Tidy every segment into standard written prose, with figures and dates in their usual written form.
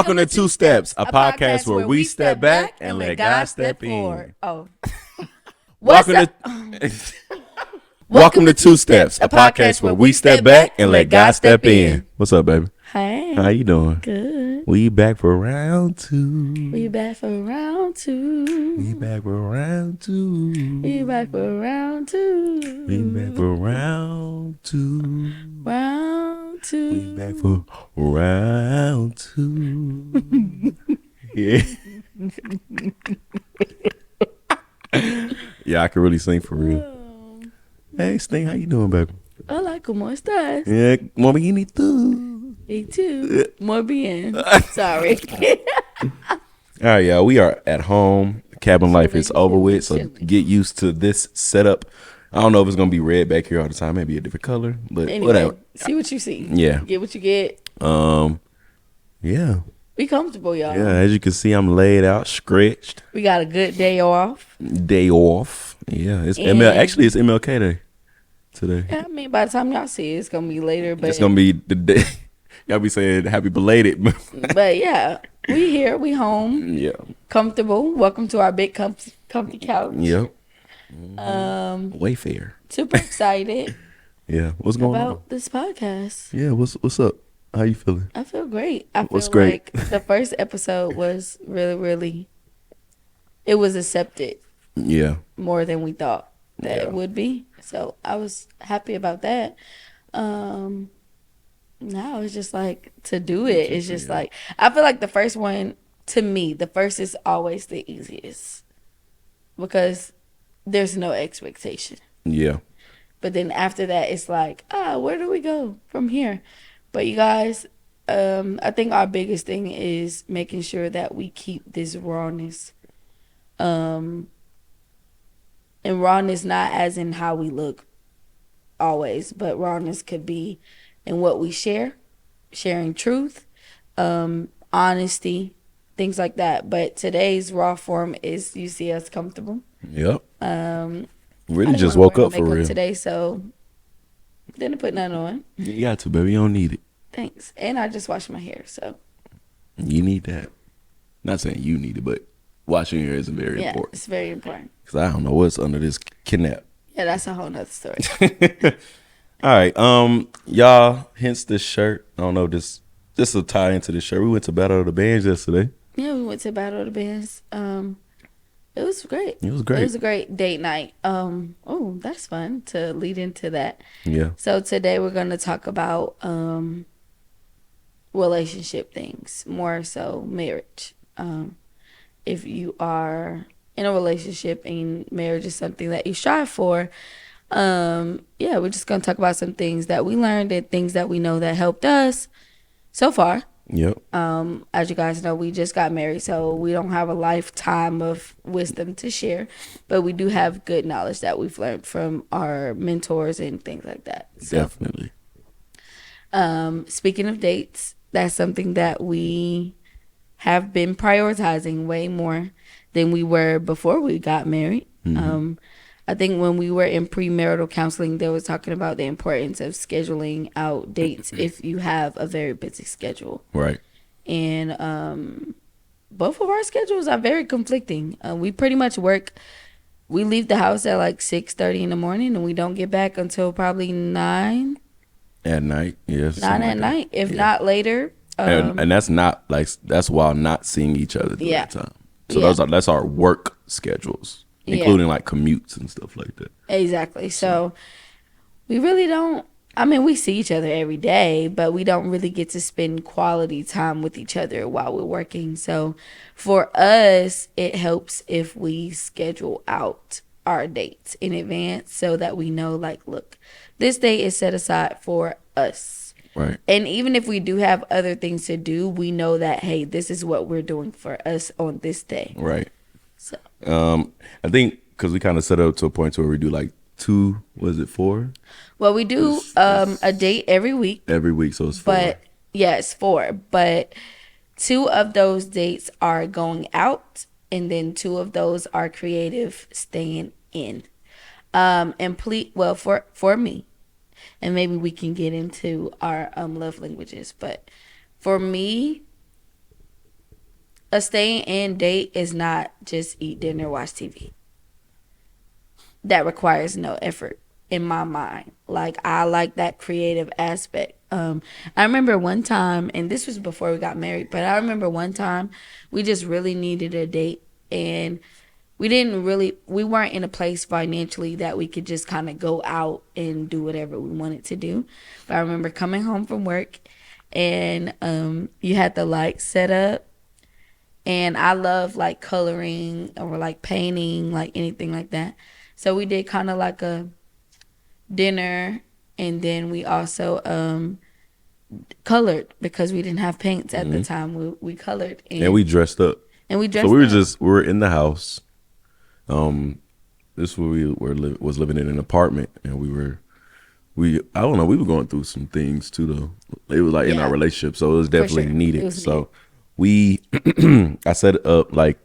Welcome to Two Steps, a podcast where we step back and let God step in. Oh. Welcome to Two Steps, a podcast where we step back and let God step in. What's up, baby? Hey. How you doing? Good. We back for round two. We back for round two. We back for round two. We back for round two. We back for round two. Round two. We back for round two. Yeah. Yeah, I can really sing for real. Hey, Sting, how you doing, baby? Hola, ¿cómo estás? Yeah, more bikini too. Me too. Muy bien. Sorry. All right, y'all. We are at home. Cabin life is over with, so get used to this setup. I don't know if it's gonna be red back here all the time. Maybe a different color, but Anyway, whatever. see what you see. Yeah. Get what you get. Yeah. Be comfortable, y'all. Yeah, as you can see, I'm laid out, stretched. We got a good day off. Day off. Yeah, it's Actually, it's MLK Day today. Yeah, I mean, by the time y'all see it, it's gonna be later. But It's gonna be the day. Y'all be saying happy belated. But yeah, we here, we home. Yeah. Comfortable. Welcome to our big comfy couch. Yep. Wayfair. Super excited Yeah. What's going on? about this podcast. Yeah. What's up? How you feeling? I feel great. I feel What's great? like the first episode was really, it was accepted Yeah. more than we thought that Yeah. it would be. So I was happy about that. Now it's just like to do it. It's just like, I feel like the first one, to me, the first is always the easiest because there's no expectation. Yeah. But then after that, it's like, where do we go from here? But you guys, I think our biggest thing is making sure that we keep this rawness. And rawness not as in how we look always, but rawness could be in what we share, sharing truth, honesty, things like that. But today's raw form is you see us comfortable. Yep. Really I just didn't woke wanna up wear for makeup real. today, so didn't put none on. You got to, baby. You don't need it. Thanks. And I just washed my hair, so You need that. Not saying you need it, but washing your hair is very yeah, important. it's very important. Because I don't know what's under this kidnap. Yeah, that's a whole nother story. All right. Y'all, hence this shirt. I don't know if this will tie into this shirt. We went to Battle of the Bands yesterday. Yeah, we went to Battle of the Bands. It was great. It was great. It was a great date night. Oh, that's fun to lead into that. Yeah. So today we're gonna talk about relationship things, more so marriage. If you are in a relationship and marriage is something that you strive for, yeah, we're just gonna talk about some things that we learned and things that we know that helped us so far. Yep. As you guys know, we just got married, so we don't have a lifetime of wisdom to share, but we do have good knowledge that we've learned from our mentors and things like that. So, Definitely. speaking of dates, that's something that we have been prioritizing way more than we were before we got married. Mm-hmm. I think when we were in premarital counseling, they were talking about the importance of scheduling out dates if you have a very busy schedule. Right. And both of our schedules are very conflicting. We pretty much work. We leave the house at like 6:30 in the morning, and we don't get back until probably 9. At night. Yes. 9 at night, if not later. And that's not like that's while not seeing each other during that time. So that's our work schedules, including like commutes and stuff like that. Exactly. So we really don't. I mean, we see each other every day, but we don't really get to spend quality time with each other while we're working. So for us, it helps if we schedule out our dates in advance so that we know, like, look, this day is set aside for us. Right. And even if we do have other things to do, we know that, hey, this is what we're doing for us on this day. Right. So I think because we kind of set up to a point where we do like 2, was it 4? well, we do a date every week. Every week, so it's 4. But yeah, it's 4. But 2 of those dates are going out, and then 2 of those are creative, staying in. Well, for me, and maybe we can get into our love languages, but for me, a staying in date is not just eat dinner, watch TV. That requires no effort in my mind. Like, I like that creative aspect. I remember one time, and this was before we got married, but I remember one time we just really needed a date, and we weren't in a place financially that we could just kind of go out and do whatever we wanted to do. But I remember coming home from work, and you had the lights set up, and I love like coloring or like painting, like anything like that. So we did kind of like a dinner, and then we also colored because we didn't have paints at the time. We colored, And we dressed up. and we So dressed up. we were in the house. This where was living in an apartment, and I don't know, we were going through some things too though. It was like in our Yeah, relationship, so it was definitely sure. It needed. was needed. So we I set it up like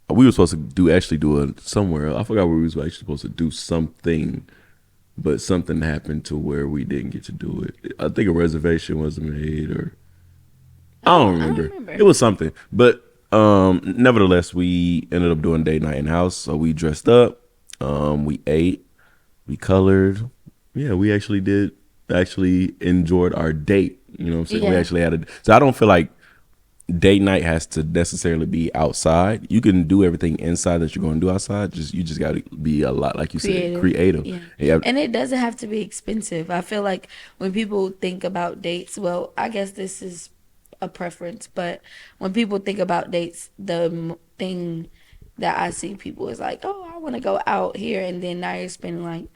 we were supposed to do a somewhere. I forgot where we was actually supposed to do something, but something happened to where we didn't get to do it. I think a reservation wasn't made, or I don't I don't remember. remember. It was something, but nevertheless, we ended up doing date night in house. So we dressed up, we ate, we colored. Yeah, we actually enjoyed our date. You know what I'm saying? We Yeah. actually had a. So I don't feel like date night has to necessarily be outside. You can do everything inside that you're going to do outside. You just got to be a lot, like you said, creative. Yeah. Yeah. And it doesn't have to be expensive. I feel like when people think about dates, well, I guess this is a preference, but when people think about dates, thing that I see people is like, oh, I want to go out here. And then now you're spending like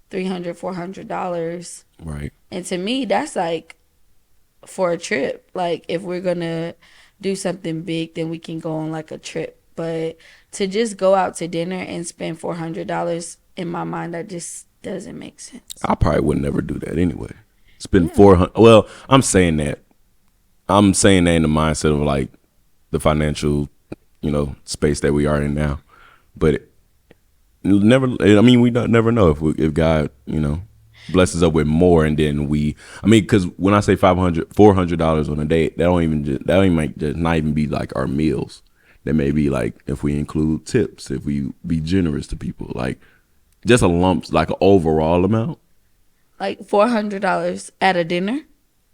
$300, $400. Right. And to me, that's like for a trip. Like, if we're going to do something big, then we can go on like a trip. But to just go out to dinner and spend $400, in my mind, that just doesn't make sense. I probably would never do that anyway. Spend 400. Well, I'm saying that. I'm saying that in the mindset of like the financial, space that we are in now. But never. I mean, we don't never know if God, blesses us with more, and then because when I say $400 on a date, that don't even make just not even be like our meals. That may be like if we include tips, if we be generous to people, like just a lump, like an overall amount. Like $400 at a dinner?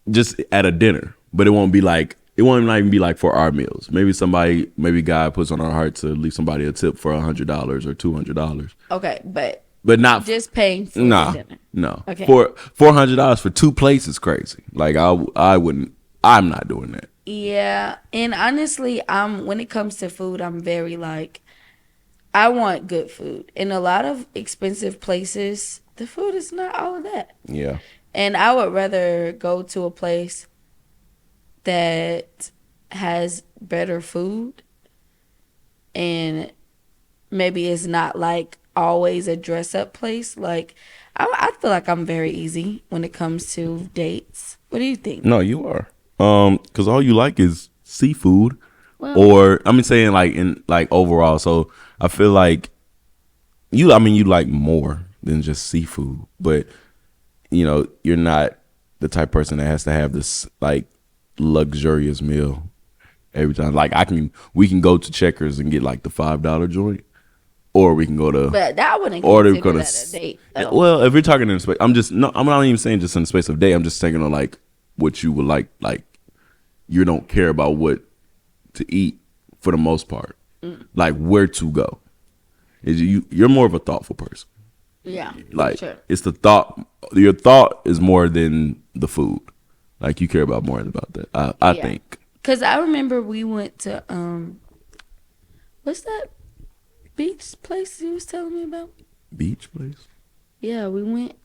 Just at a dinner, but it won't not even be like for our meals. Maybe God puts on our heart to leave somebody a tip for $100 or $200. Okay, but Not just paying for nah, the dinner. no. Okay. For $400 for 2 plates is crazy. Like I wouldn't. I'm not doing that. Yeah, and honestly, when it comes to food, I'm very like, I want good food. In a lot of expensive places, the food is not all of that. Yeah. And I would rather go to a place that has better food, and maybe it's not like always a dress up place. Like, I feel like I'm very easy when it comes to dates. What do you think? No, you are. Because all you like is seafood, Well, or I'm saying like in like overall. So I feel like you like more than just seafood, but you're not the type of person that has to have this like luxurious meal every time. Like we can go to Checkers and get like the $5 joint, or we can go to. but that wouldn't Or they're consider gonna. that a date, though. Well, if you're talking in space, I'm not even saying just in the space of day. I'm just thinking of like what you would like. Like you don't care about what to eat for the most part. Like where to go. You're more of a thoughtful person. Yeah, Like sure. it's the thought. Your thought is more than the food. Like you care about more about that. I Yeah. think. Cause I remember we went to what's that beach place you was telling me about? Beach place. Yeah, we went.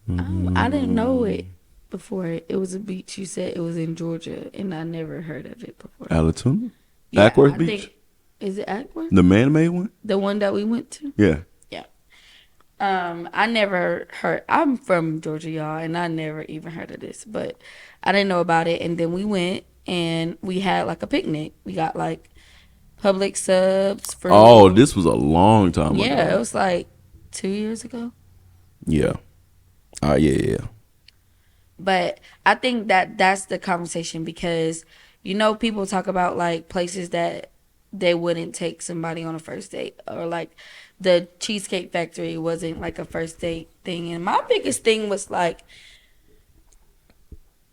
I didn't know it before. It was a beach. You said it was in Georgia, and I never heard of it before. Alatoona. Yeah, Ackworth I Beach. think, is it Ackworth? The man-made one. The one that we went to? Yeah. Yeah. I never heard. I'm from Georgia, y'all, and I never even heard of this, but I didn't know about it. And then we went and we had like a picnic. We got like Public subs for. Oh, this was a long time ago. Yeah, it was like 2 years ago. Yeah. Yeah. But I think that that's the conversation, because people talk about like places that they wouldn't take somebody on a first date, or like the Cheesecake Factory wasn't like a first date thing. And my biggest thing was like,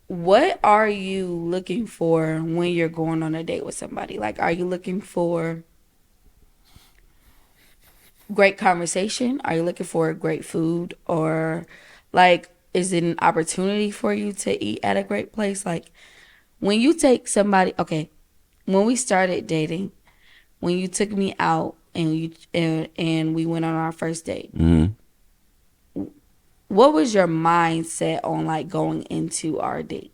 what are you looking for when you're going on a date with somebody? Like, are you looking for great conversation? Are you looking for great food? Or like, is it an opportunity for you to eat at a great place? Like, when you take somebody, okay, when we started dating, when you took me out and we went on our first date, what was your mindset on like going into our date?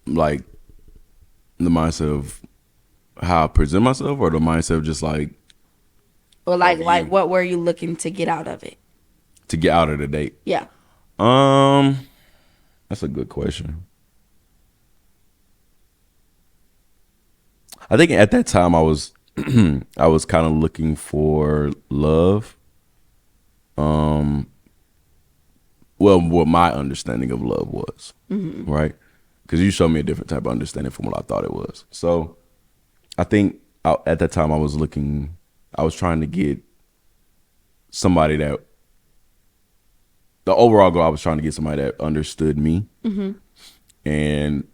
Like the mindset of how I present myself, or the mindset of just like, Or like what were you looking to get out of it? to get out of the date? Yeah. That's a good question. I think at that time I was I was kind of looking for love. Well, what my understanding of love was, right? Because you showed me a different type of understanding from what I thought it was. So I think at that time I was trying to get somebody that, the overall goal, I was trying to get somebody that understood me and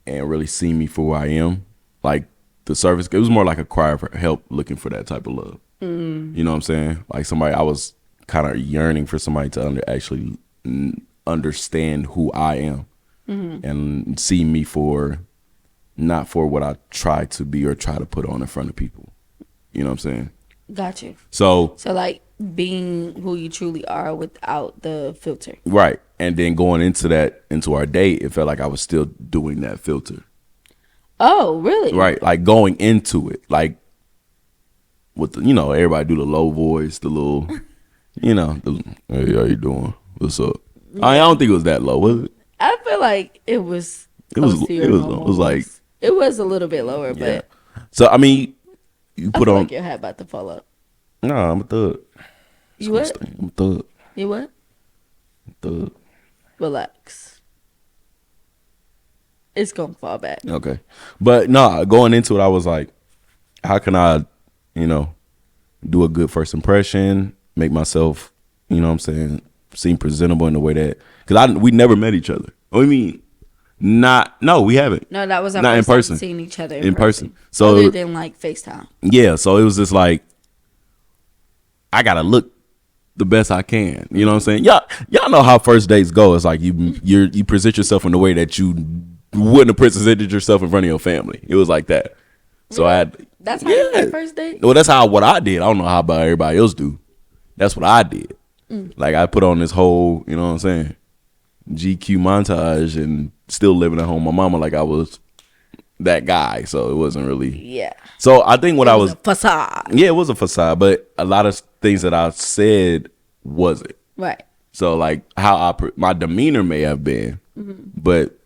really see me for who I am. Like the service, it was more like a cry for help, looking for that type of love. You know what I'm saying? Like somebody, I was kind of yearning for somebody to actually understand who I am and see me for, not for what I try to be or try to put on in front of people. You know what I'm saying? Got you. So like being who you truly are without the filter. right. And then going into our date, it felt like I was still doing that filter. Oh, really? Right. Like going into it, like with the, everybody do the low voice, the little, hey, how you doing? What's up? Yeah. I don't think it was that low, was it? I feel like it was. It was like, it was a little bit lower, yeah. But so I mean, you put I feel on. like your hat about to fall up. Nah, I'm a thug. You what? I'm a thug. You what? Thug. Relax. It's gonna fall back. Okay, but no, going into it, I was like, how can I, do a good first impression, make myself, what I'm saying, seem presentable in the way that, because we never met each other. I mean, no, we haven't. No, that was our not first in person. Time seeing each other in person. So other than like FaceTime. Yeah, so it was just like, I gotta look the best I can. You know what I'm saying? Y'all know how first dates go. It's like you present yourself in a way that you wouldn't have presented yourself in front of your family. It was like that. So really? That's how you did first date? Well, that's what I did. I don't know how about everybody else do. That's what I did. Like I put on this whole, you know what I'm saying, GQ montage and still living at home with my mama like I was that guy. So it wasn't really. Yeah. So I think what it I was a facade. Yeah, it was a facade, but a lot of things that I said wasn't. Right. So like how my demeanor may have been, but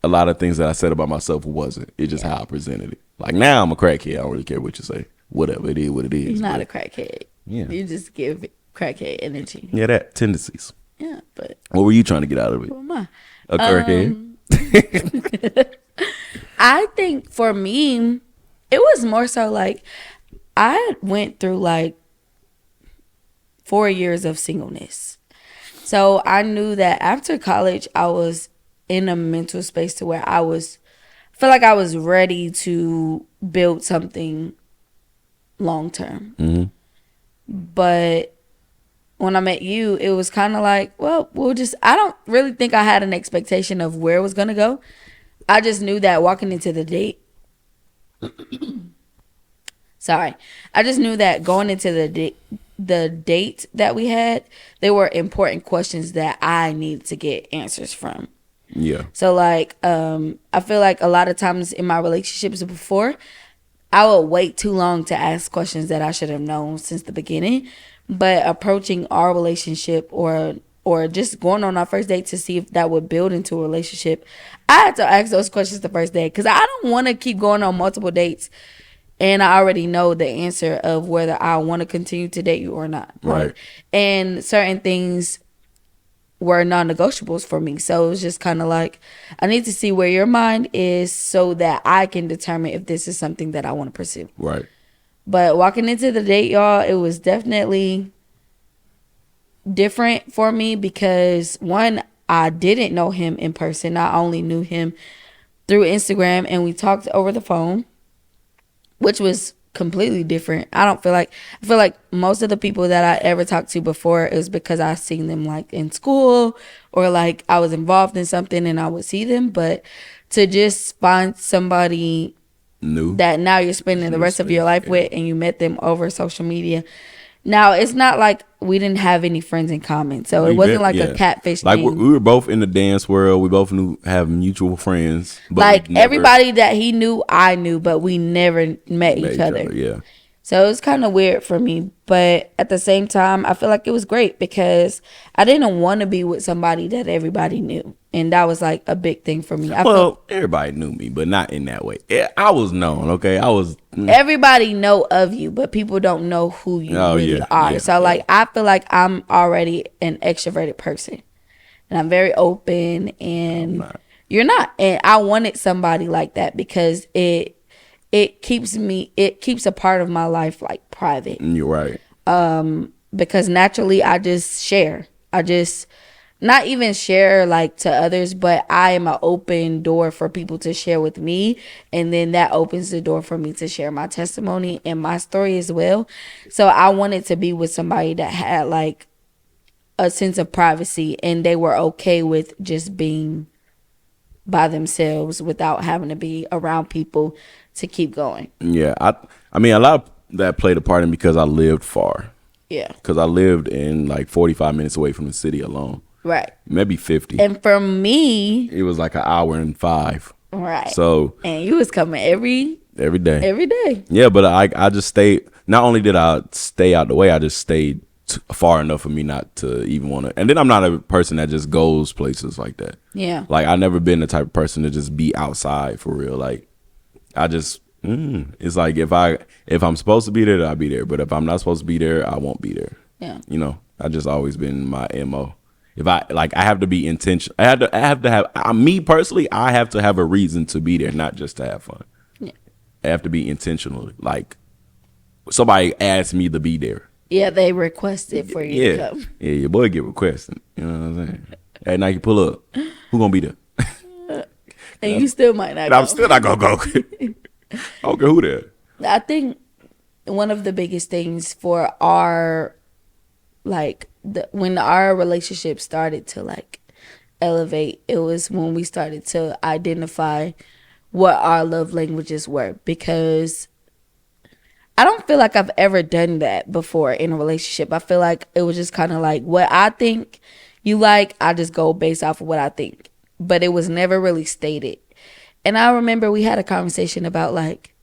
a lot of things that I said about myself wasn't. It's just how I presented it. Like now I'm a crackhead. I don't really care what you say. Whatever, it is what it is. You're not a crackhead. Yeah. You just give crackhead energy. Yeah, that tendencies. Yeah, but what were you trying to get out of it? Who am I? A crackhead? I think for me, it was more so like I went through like 4 years of singleness. So I knew that after college, I was in a mental space to where I feel like I was ready to build something long term. But when I met you, it was kind of like, well, I don't really think I had an expectation of where it was going to go. I just knew that walking into the date, I just knew that going into the date that we had, there were important questions that I needed to get answers from. Yeah. So like, I feel like a lot of times in my relationships before, I would wait too long to ask questions that I should have known since the beginning. But approaching our relationship or just going on our first date to see if that would build into a relationship, I had to ask those questions the first day because I don't want to keep going on multiple dates and I already know the answer of whether I want to continue to date you or not. Right. And certain things were non-negotiables for me. So it was just kind of like, I need to see where your mind is so that I can determine if this is something that I want to pursue. Right. But walking into the date, y'all, it was definitely different for me because one, I didn't know him in person. I only knew him through Instagram, and we talked over the phone, which was completely different. I feel like most of the people that I ever talked to before, it was because I seen them like in school or like I was involved in something and I would see them. But to just find somebody New. that now you're spending the rest of your life with, and you met them over social media. Now, it's not like we didn't have any friends in common, so it wasn't like a catfish like thing. we were both in the dance world. We both have mutual friends. But like everybody that he knew, I knew, but we never met each other. Yeah. So it was kind of weird for me, but at the same time, I feel like it was great because I didn't want to be with somebody that everybody knew, and that was like a big thing for me. Everybody knew me, but not in that way. I was known, okay? Everybody know of you, but people don't know who you really are. Yeah, so like, I feel like I'm already an extroverted person, and I'm very open, and you're not. And I wanted somebody like that because it keeps a part of my life like private. You're right. Because naturally I just share. I just not even share like to others, but I am an open door for people to share with me, and then that opens the door for me to share my testimony and my story as well. So I wanted to be with somebody that had like a sense of privacy, and they were okay with just being by themselves without having to be around people to keep going. Yeah, I mean, a lot of that played a part in because I lived far. Yeah. Because I lived in like 45 minutes away from the city alone. Right. Maybe 50. And for me, it was like an hour and 5. Right. So. And you was coming every day. Every day. Yeah, but I just stayed. Not only did I stay out the way, I just stayed far enough for me not to even want to. And then I'm not a person that just goes places like that. Yeah. Like, I've never been the type of person to just be outside for real. Like, I just, it's like if I'm supposed to be there, I'll be there. But if I'm not supposed to be there, I won't be there. Yeah. You know, I just always been my MO. If I have to be intentional. I have to have me personally. I have to have a reason to be there, not just to have fun. Yeah. I have to be intentional. Like, somebody asked me to be there. Yeah, they requested for you to come. Yeah, your boy get requested. You know what I'm saying? Hey, NyKe, pull up. Who gonna be there? And you still might not go. I'm still not gonna go. I don't care who there. I think one of the biggest things for our, like, when our relationship started to, like, elevate, it was when we started to identify what our love languages were. Because I don't feel like I've ever done that before in a relationship. I feel like it was just kind of like what I think you like, I just go based off of what I think. But it was never really stated. And I remember we had a conversation about like,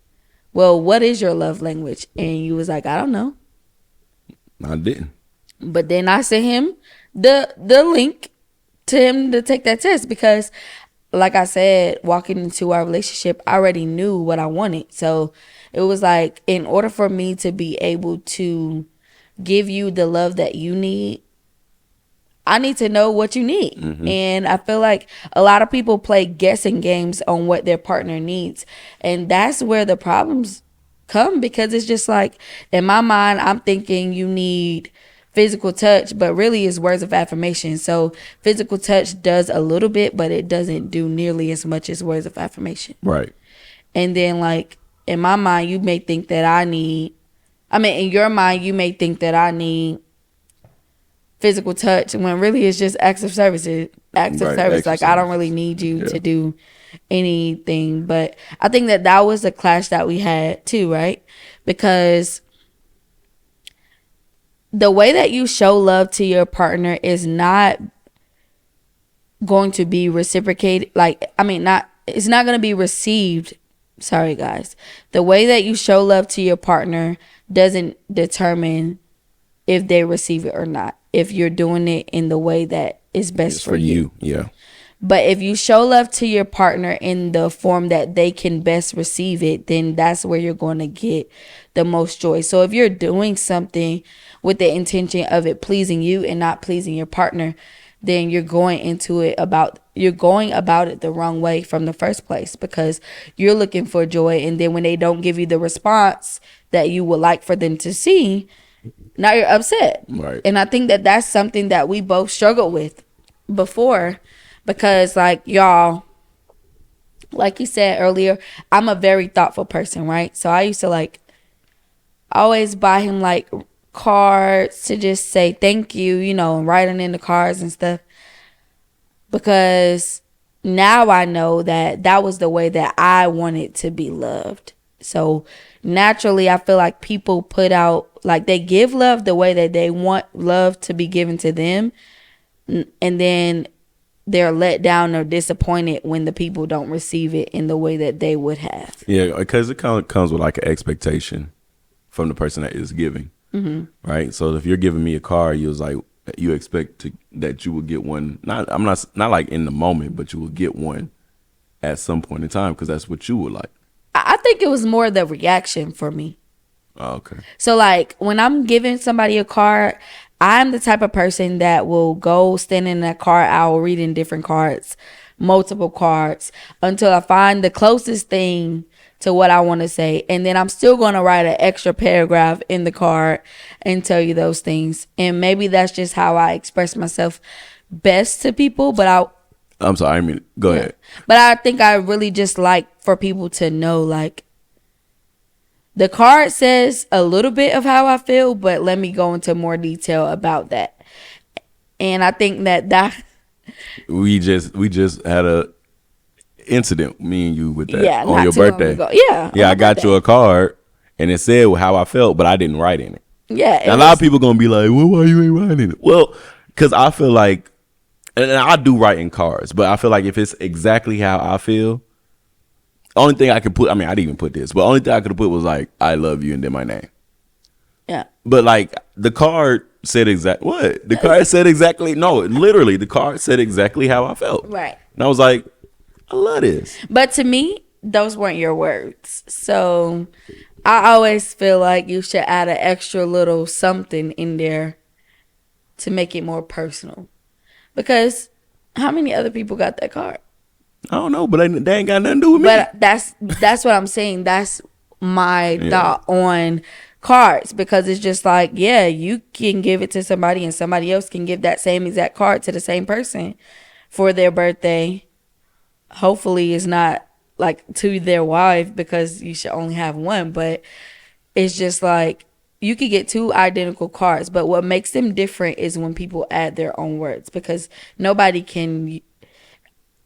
well, what is your love language? And you was like, I don't know. I didn't. But then I sent him the link to him to take that test because, like I said, walking into our relationship, I already knew what I wanted. So it was like, in order for me to be able to give you the love that you need, I need to know what you need. Mm-hmm. And I feel like a lot of people play guessing games on what their partner needs. And that's where the problems come, because it's just like, in my mind, I'm thinking you need physical touch, but really it's words of affirmation. So physical touch does a little bit, but it doesn't do nearly as much as words of affirmation. Right. And then, like, in my mind, you may think that in your mind, you may think that I need physical touch when really it's just acts of service. Like, I don't really need you to do anything. But I think that was a clash that we had too, right? Because the way that you show love to your partner is not going to be reciprocated. It's not going to be received. Sorry, guys. The way that you show love to your partner doesn't determine if they receive it or not, if you're doing it in the way that is best for you. Yeah. But if you show love to your partner in the form that they can best receive it, then that's where you're going to get the most joy. So if you're doing something with the intention of it pleasing you and not pleasing your partner, then you're going about it the wrong way from the first place, because you're looking for joy, and then when they don't give you the response that you would like for them to see, now you're upset. Right. And I think that that's something that we both struggled with before, because like y'all, like you said earlier, I'm a very thoughtful person, right? So I used to like always buy him like cards to just say thank you, you know, and writing in the cards and stuff, because now I know that that was the way that I wanted to be loved. So naturally, I feel like people put out, like they give love the way that they want love to be given to them, and then they're let down or disappointed when the people don't receive it in the way that they would have. Yeah, because it kind of comes with like an expectation from the person that is giving, right? So if you're giving me a car, you expect that you will get one. Not like in the moment, but you will get one at some point in time, because that's what you would like. I think it was more the reaction for me. Oh, okay. So like when I'm giving somebody a card, I'm the type of person that will go stand in a card aisle reading different cards, multiple cards, until I find the closest thing to what I want to say. And then I'm still going to write an extra paragraph in the card and tell you those things. And maybe that's just how I express myself best to people. But I'm sorry. I mean, go ahead. But I think I really just like for people to know, like, the card says a little bit of how I feel, but let me go into more detail about that. And I think that we just had a incident, me and you, with that, yeah, on your birthday. Yeah, I got you a card and it said how I felt, but I didn't write in it. Yeah, now, a lot of people gonna be like, well, why you ain't writing in it? Well, because I feel like, and I do write in cards, but I feel like if it's exactly how I feel, only thing I could put, I mean, I didn't even put this, but only thing I could have put was like, I love you, and then my name. Yeah. But like the card said the card said exactly, no, literally the card said exactly how I felt. Right. And I was like, I love this. But to me, those weren't your words. So I always feel like you should add an extra little something in there to make it more personal. Because how many other people got that card? I don't know, but they ain't got nothing to do with me. But that's what I'm saying. That's my thought on cards, because it's just like, yeah, you can give it to somebody and somebody else can give that same exact card to the same person for their birthday. Hopefully it's not like to their wife, because you should only have one, but it's just like you could get two identical cards, but what makes them different is when people add their own words, because nobody can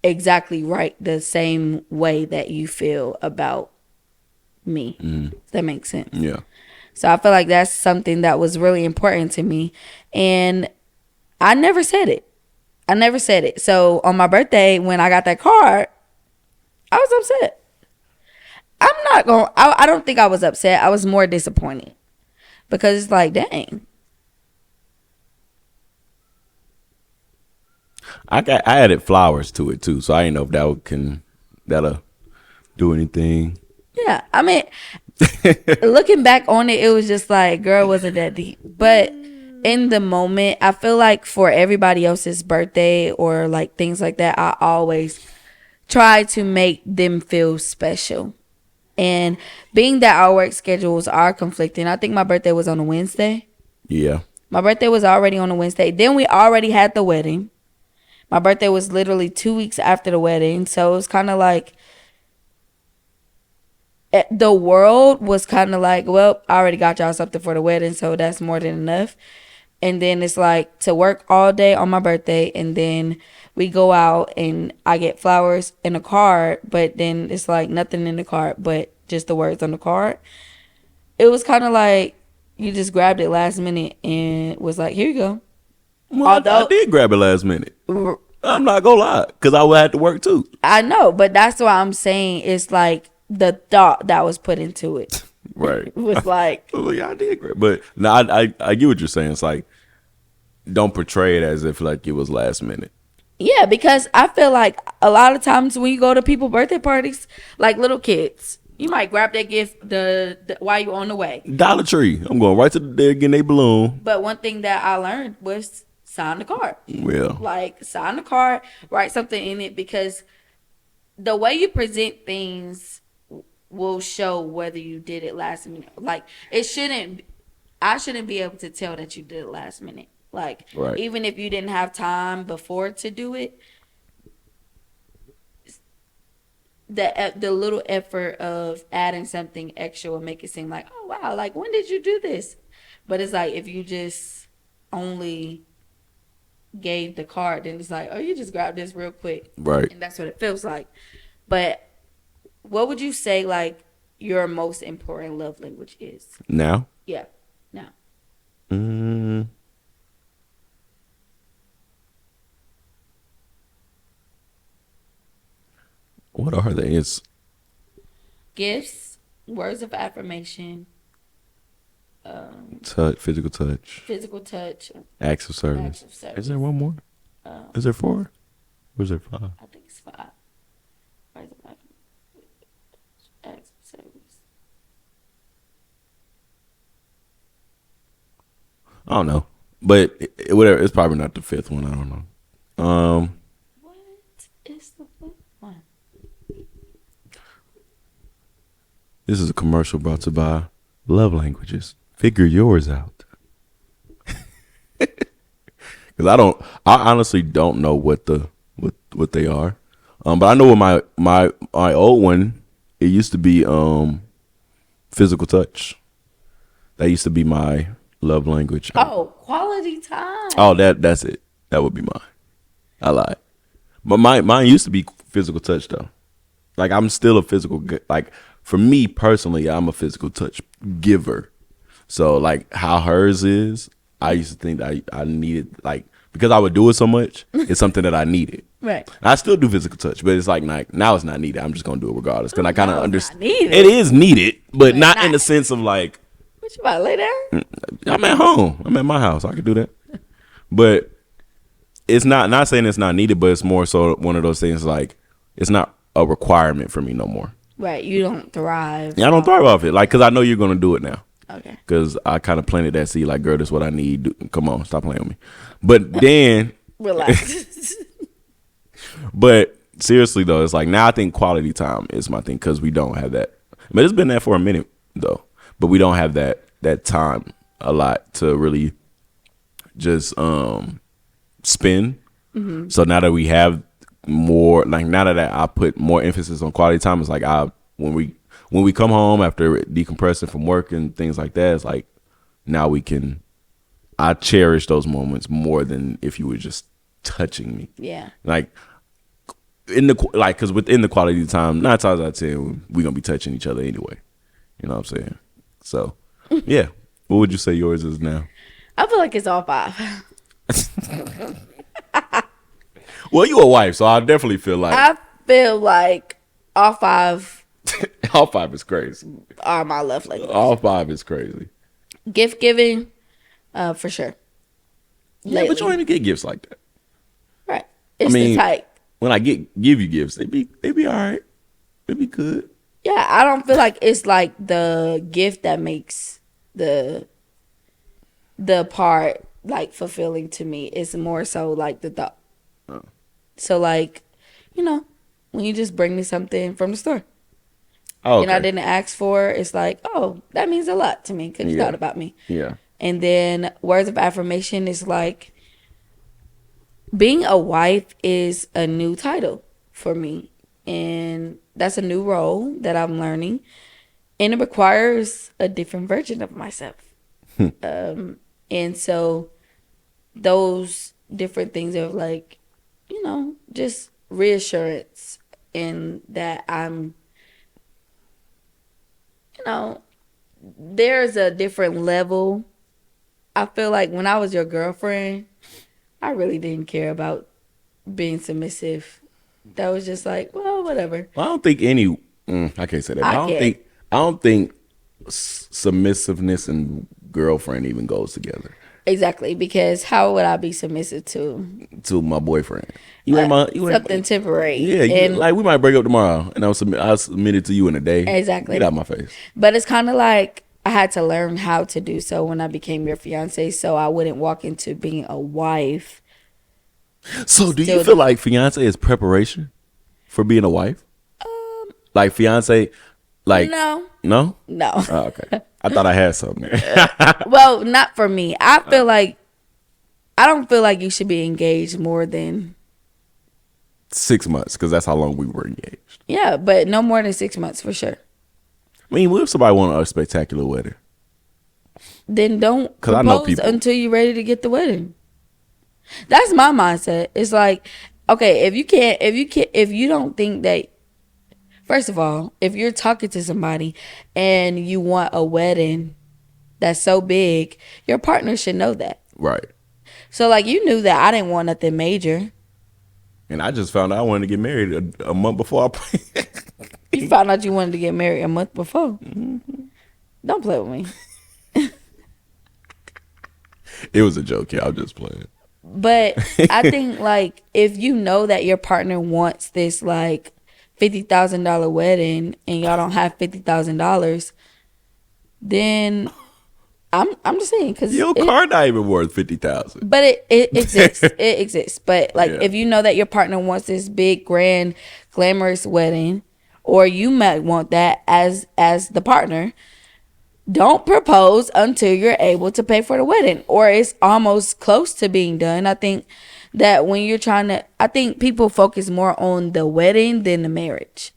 exactly write the same way that you feel about me. Does that make sense? Yeah. So I feel like that's something that was really important to me. And I never said it. So on my birthday, when I got that card, I was upset. I don't think I was upset. I was more disappointed, because it's like, dang. I added flowers to it too, so I didn't know if that'll do anything. Yeah, I mean, looking back on it, it was just like, girl, wasn't that deep. But in the moment, I feel like for everybody else's birthday or like things like that, I always try to make them feel special. And being that our work schedules are conflicting, I think my birthday was on a Wednesday. Yeah. My birthday was already on a Wednesday. Then we already had the wedding. My birthday was literally 2 weeks after the wedding. So it was kind of like, the world was kind of like, well, I already got y'all something for the wedding, so that's more than enough. And then it's like to work all day on my birthday, and then we go out and I get flowers and a card, but then it's like nothing in the card but just the words on the card. It was kind of like you just grabbed it last minute and was like, here you go. Well, I did grab it last minute. I'm not gonna lie, because I would have to work too. I know, but that's why I'm saying it's like the thought that was put into it. Right. Was like, well, yeah, I did grab, but no, I get what you're saying. It's like, don't portray it as if like it was last minute. Yeah, because I feel like a lot of times when you go to people's birthday parties, like little kids, you might grab that gift the while you're on the way. Dollar Tree. I'm going right to there getting a balloon. But one thing that I learned was sign the card. Well, Like, sign the card, write something in it, because the way you present things will show whether you did it last minute. Like, I shouldn't be able to tell that you did it last minute. Like, right. even if you didn't have time before to do it, the little effort of adding something extra will make it seem like, oh wow, like, when did you do this? But it's like, if you just only gave the card, then it's like, oh, you just grabbed this real quick, Right. and that's what it feels like. But what would you say, like, your most important love language is? Now? Yeah, no. Mm, what are they? It's Gifts, words of affirmation, touch, physical touch, physical touch, acts of service. acts of service. Is there one more? Is there 4? Or is there 5? I think it's 5. Words of affirmation, acts of service. I don't know, but whatever. It's probably not the 5th one. I don't know. What is the 5th one? This is a commercial brought to you by Love Languages. Figure yours out. Because I honestly don't know what they are. But I know what my old one, it used to be physical touch. That used to be my love language. Oh, quality time. Oh, that's it. That would be mine. I lied. But mine used to be physical touch though. Like, I'm still a physical, like, for me personally, I'm a physical touch giver. So, like, how hers is, I used to think that I needed, like, because I would do it so much, it's something that I needed. Right. I still do physical touch, but it's like, now it's not needed. I'm just going to do it regardless. Because I kind of understand. It It is needed, but not in not- the sense of, like, What, you about to lay down? I'm at home. I'm at my house. I could do that. But it's not saying it's not needed, but it's more so one of those things, like, it's not a requirement for me no more. Right. You don't thrive. Yeah, I don't thrive off it. Like, because I know you're going to do it now. Okay. Because I kind of planted that seed, like, girl, this is what I need. Come on, stop playing with me. But then, Relax. but seriously, though, it's like, now I think quality time is my thing because we don't have that. But it's been there for a minute, though. But we don't have that time a lot to really just spend. Mm-hmm. So now that we have more, like, now that I put more emphasis on quality time, it's like when we come home after decompressing from work and things like that, it's like now I cherish those moments more than if you were just touching me. Yeah. Like, because within the quality time, 9 times out of 10, we're gonna be touching each other anyway. You know what I'm saying? So, yeah. What would you say yours is now? I feel like it's all 5. Well, you a wife, so I definitely feel like I feel like all 5 all 5 is crazy. are my love languages. All 5 is crazy. Gift giving, for sure. Yeah, but you Lately. don't even get gifts like that. Right. It's the type. When I give you gifts, they be all right. They be good. Yeah, I don't feel like it's like the gift that makes the part, like, fulfilling to me. It's more so like the thought. Oh. So, like, when you just bring me something from the store Oh, and I okay. didn't ask for it, it's like, oh, that means a lot to me because you Yeah. thought about me. Yeah. And then words of affirmation is like, being a wife is a new title for me. And that's a new role that I'm learning. And it requires a different version of myself. And so those different things are like, just reassurance in that I'm, there's a different level. I feel like when I was your girlfriend, I really didn't care about being submissive. That was just like, well, whatever. Well, I don't think I can't say that. But I don't think submissiveness and girlfriend even goes together. Exactly, because how would I be submissive to My boyfriend. You ain't something temporary? Yeah, like, we might break up tomorrow, and I submit it to you in a day. Exactly. Get out of my face. But it's kind of like I had to learn how to do so when I became your fiance, so I wouldn't walk into being a wife. So do you Still feel like fiance is preparation for being a wife? Like fiance, like No, no? no. Oh, okay. I thought I had something there. Well, not for me. I feel like I don't feel like you should be engaged more than 6 months, because that's how long we were engaged. yeah, but no more than 6 months for sure. I mean, what if somebody wanted a spectacular wedding? Then don't 'Cause I know propose people- until you're ready to get the wedding. That's my mindset. It's like, okay, if you don't think that, first of all, if you're talking to somebody and you want a wedding that's so big, your partner should know that. Right. So like you knew that I didn't want nothing major. And I just found out I wanted to get married a month before I You found out you wanted to get married a month before. Mm-hmm. Don't play with me. It was a joke. Yeah, I was just playing. But I think like if you know that your partner wants this like $50,000 wedding and y'all don't have $50,000, then I'm just saying because Your car not even worth 50,000. but it exists. It exists. But like Yeah. if you know that your partner wants this big, grand, glamorous wedding, or you might want that as the partner, don't propose until you're able to pay for the wedding or it's almost close to being done. I think that when you're trying to, I think people focus more on the wedding than the marriage.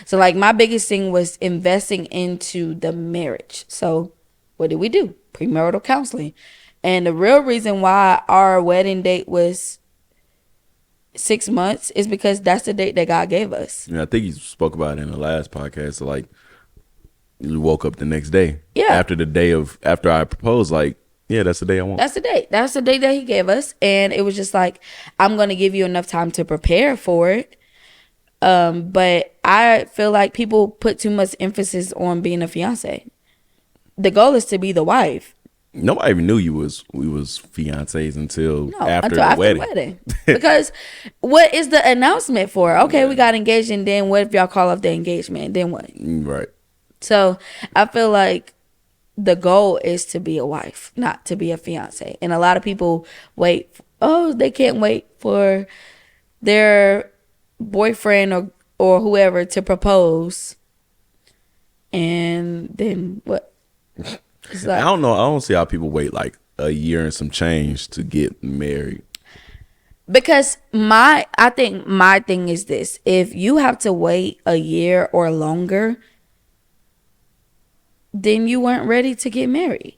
So like my biggest thing was investing into the marriage. So what did we do? Premarital counseling. And the real reason why our wedding date was 6 months is because that's the date that God gave us. Yeah, I think you spoke about it in the last podcast. So like, you woke up the next day. Yeah. After I proposed, like, yeah, that's the day I want. That's the date. That's the date that he gave us. And it was just like, I'm going to give you enough time to prepare for it. But I feel like people put too much emphasis on being a fiance. The goal is to be the wife. Nobody even knew we was fiancés until after until the wedding. Because what is the announcement for? Okay, we got engaged, and then what if y'all call off the engagement? Then what? Right. So I feel like the goal is to be a wife, not to be a fiance. And a lot of people wait. They can't wait for their boyfriend or whoever to propose. And then what? It's like, I don't know. I don't see how people wait like a year and some change to get married. because I think my thing is this: if you have to wait a year or longer, then you weren't ready to get married.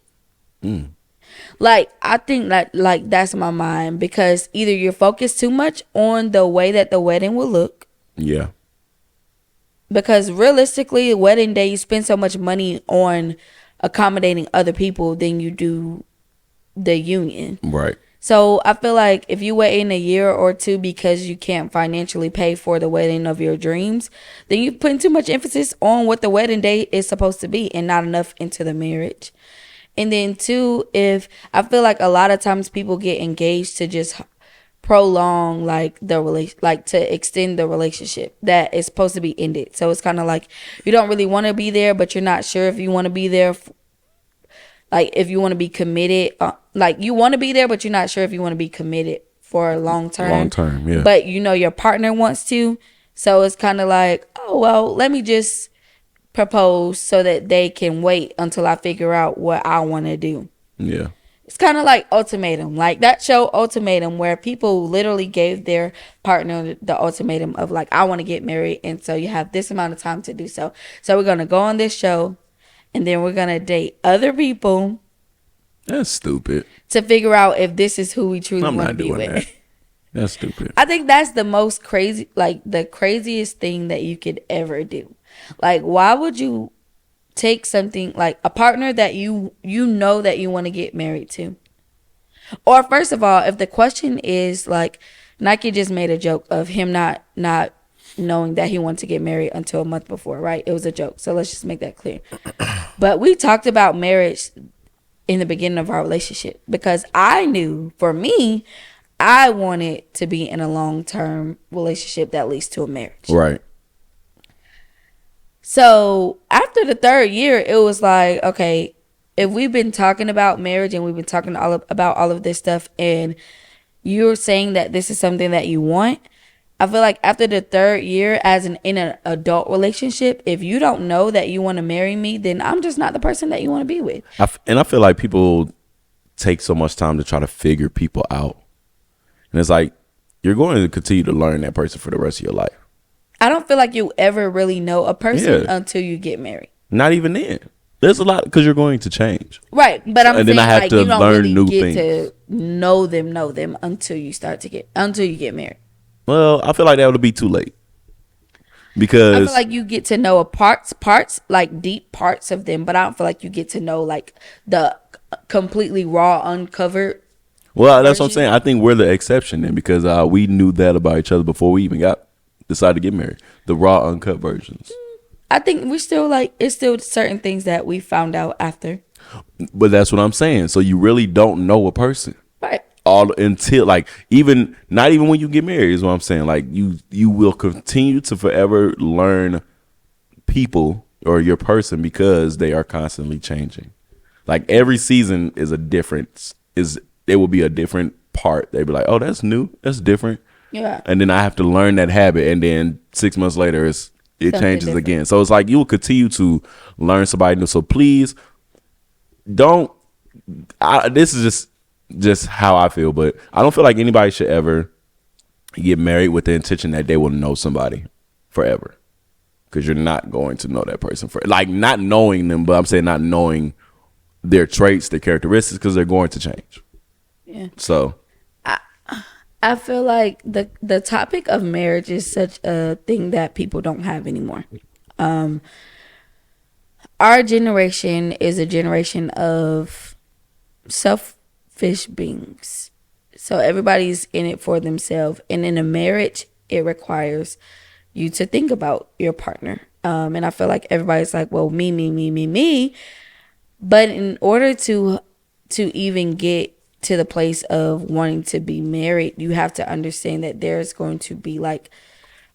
Like I think that like that's my mind, because either you're focused too much on the way that the wedding will look, Yeah. because realistically, wedding day you spend so much money on accommodating other people than you do the union. Right. So I feel like if you wait in a year or two because you can't financially pay for the wedding of your dreams, then you're putting too much emphasis on what the wedding day is supposed to be and not enough into the marriage. And then two, if I feel like a lot of times people get engaged to just prolong like the like to extend the relationship that is supposed to be ended. So it's kind of like you don't really want to be there, but you're not sure if you want to be there. Like if you want to be committed, like you want to be there, but you're not sure if you want to be committed for a long term. Long term, yeah. But you know your partner wants to, so it's kind of like, oh well, let me just propose so that they can wait until I figure out what I want to do. Yeah. It's kind of like Ultimatum, like that show Ultimatum, where people literally gave their partner the ultimatum of like, I want to get married, and so you have this amount of time to do so. So we're gonna go on this show, and then we're gonna date other people That's stupid. to figure out if this is who we truly I'm want to not be doing with. that. That's stupid. I think that's the most crazy, like the craziest thing that you could ever do. Like, why would you take something like a partner that you know that you want to get married to? Or first of all, if the question is like, NyKe just made a joke of him not knowing that he wanted to get married until a month before, right? It was a joke. So let's just make that clear. But we talked about marriage in the beginning of our relationship, because I knew for me, I wanted to be in a long-term relationship that leads to a marriage. Right. So after the third year, it was like, okay, if we've been talking about marriage and we've been talking about all of this stuff, and you're saying that this is something that you want, I feel like after the third year in an adult relationship, if you don't know that you want to marry me, then I'm just not the person that you want to be with. And I feel like people take so much time to try to figure people out. And it's like, you're going to continue to learn that person for the rest of your life. I don't feel like you ever really know a person Yeah. until you get married. Not even then. There's a lot because you're going to change. Right, but I'm And saying then I have like to you don't learn really new get things. to know them until you get married. Well, I feel like that would be too late. I Because feel like you get to know parts, like deep parts of them, but I don't feel like you get to know like the completely raw, uncovered. well, that's what I'm version. saying. I think we're the exception then because we knew that about each other before we even decided to get married. The raw, uncut versions. I think we still like it's still certain things that we found out after. But that's what I'm saying. So you really don't know a person Right. all until like even not even when you get married is what I'm saying. Like you will continue to forever learn people or your person because they are constantly changing. Like every season is it will be a different part. They'd be like, oh, that's new, that's different. Yeah. And then I have to learn that habit, and then 6 months later it Something changes different. again. So it's like you will continue to learn somebody new. So please don't. This is just how I feel, but I don't feel like anybody should ever get married with the intention that they will know somebody forever, because you're not going to know that person for like not knowing them, but I'm saying not knowing their traits, their characteristics, because they're going to change. Yeah. So I feel like the topic of marriage is such a thing that people don't have anymore. Our generation is a generation of selfish beings. So everybody's in it for themselves. And in a marriage, it requires you to think about your partner. And I feel like everybody's like, well, me, me, me, me, me. But in order to even get to the place of wanting to be married, you have to understand that there's going to be like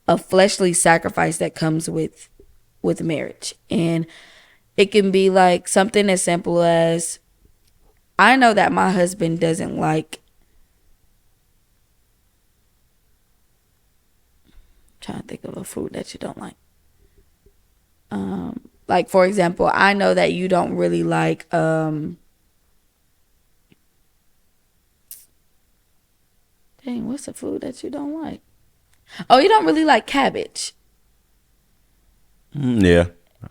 a fleshly sacrifice that comes with marriage. And it can be like something as simple as, I know that my husband doesn't like, I'm trying to think of a food that you don't like. Like for example, I know that you don't really like dang, what's a food that you don't like? Oh, you don't really like cabbage. yeah,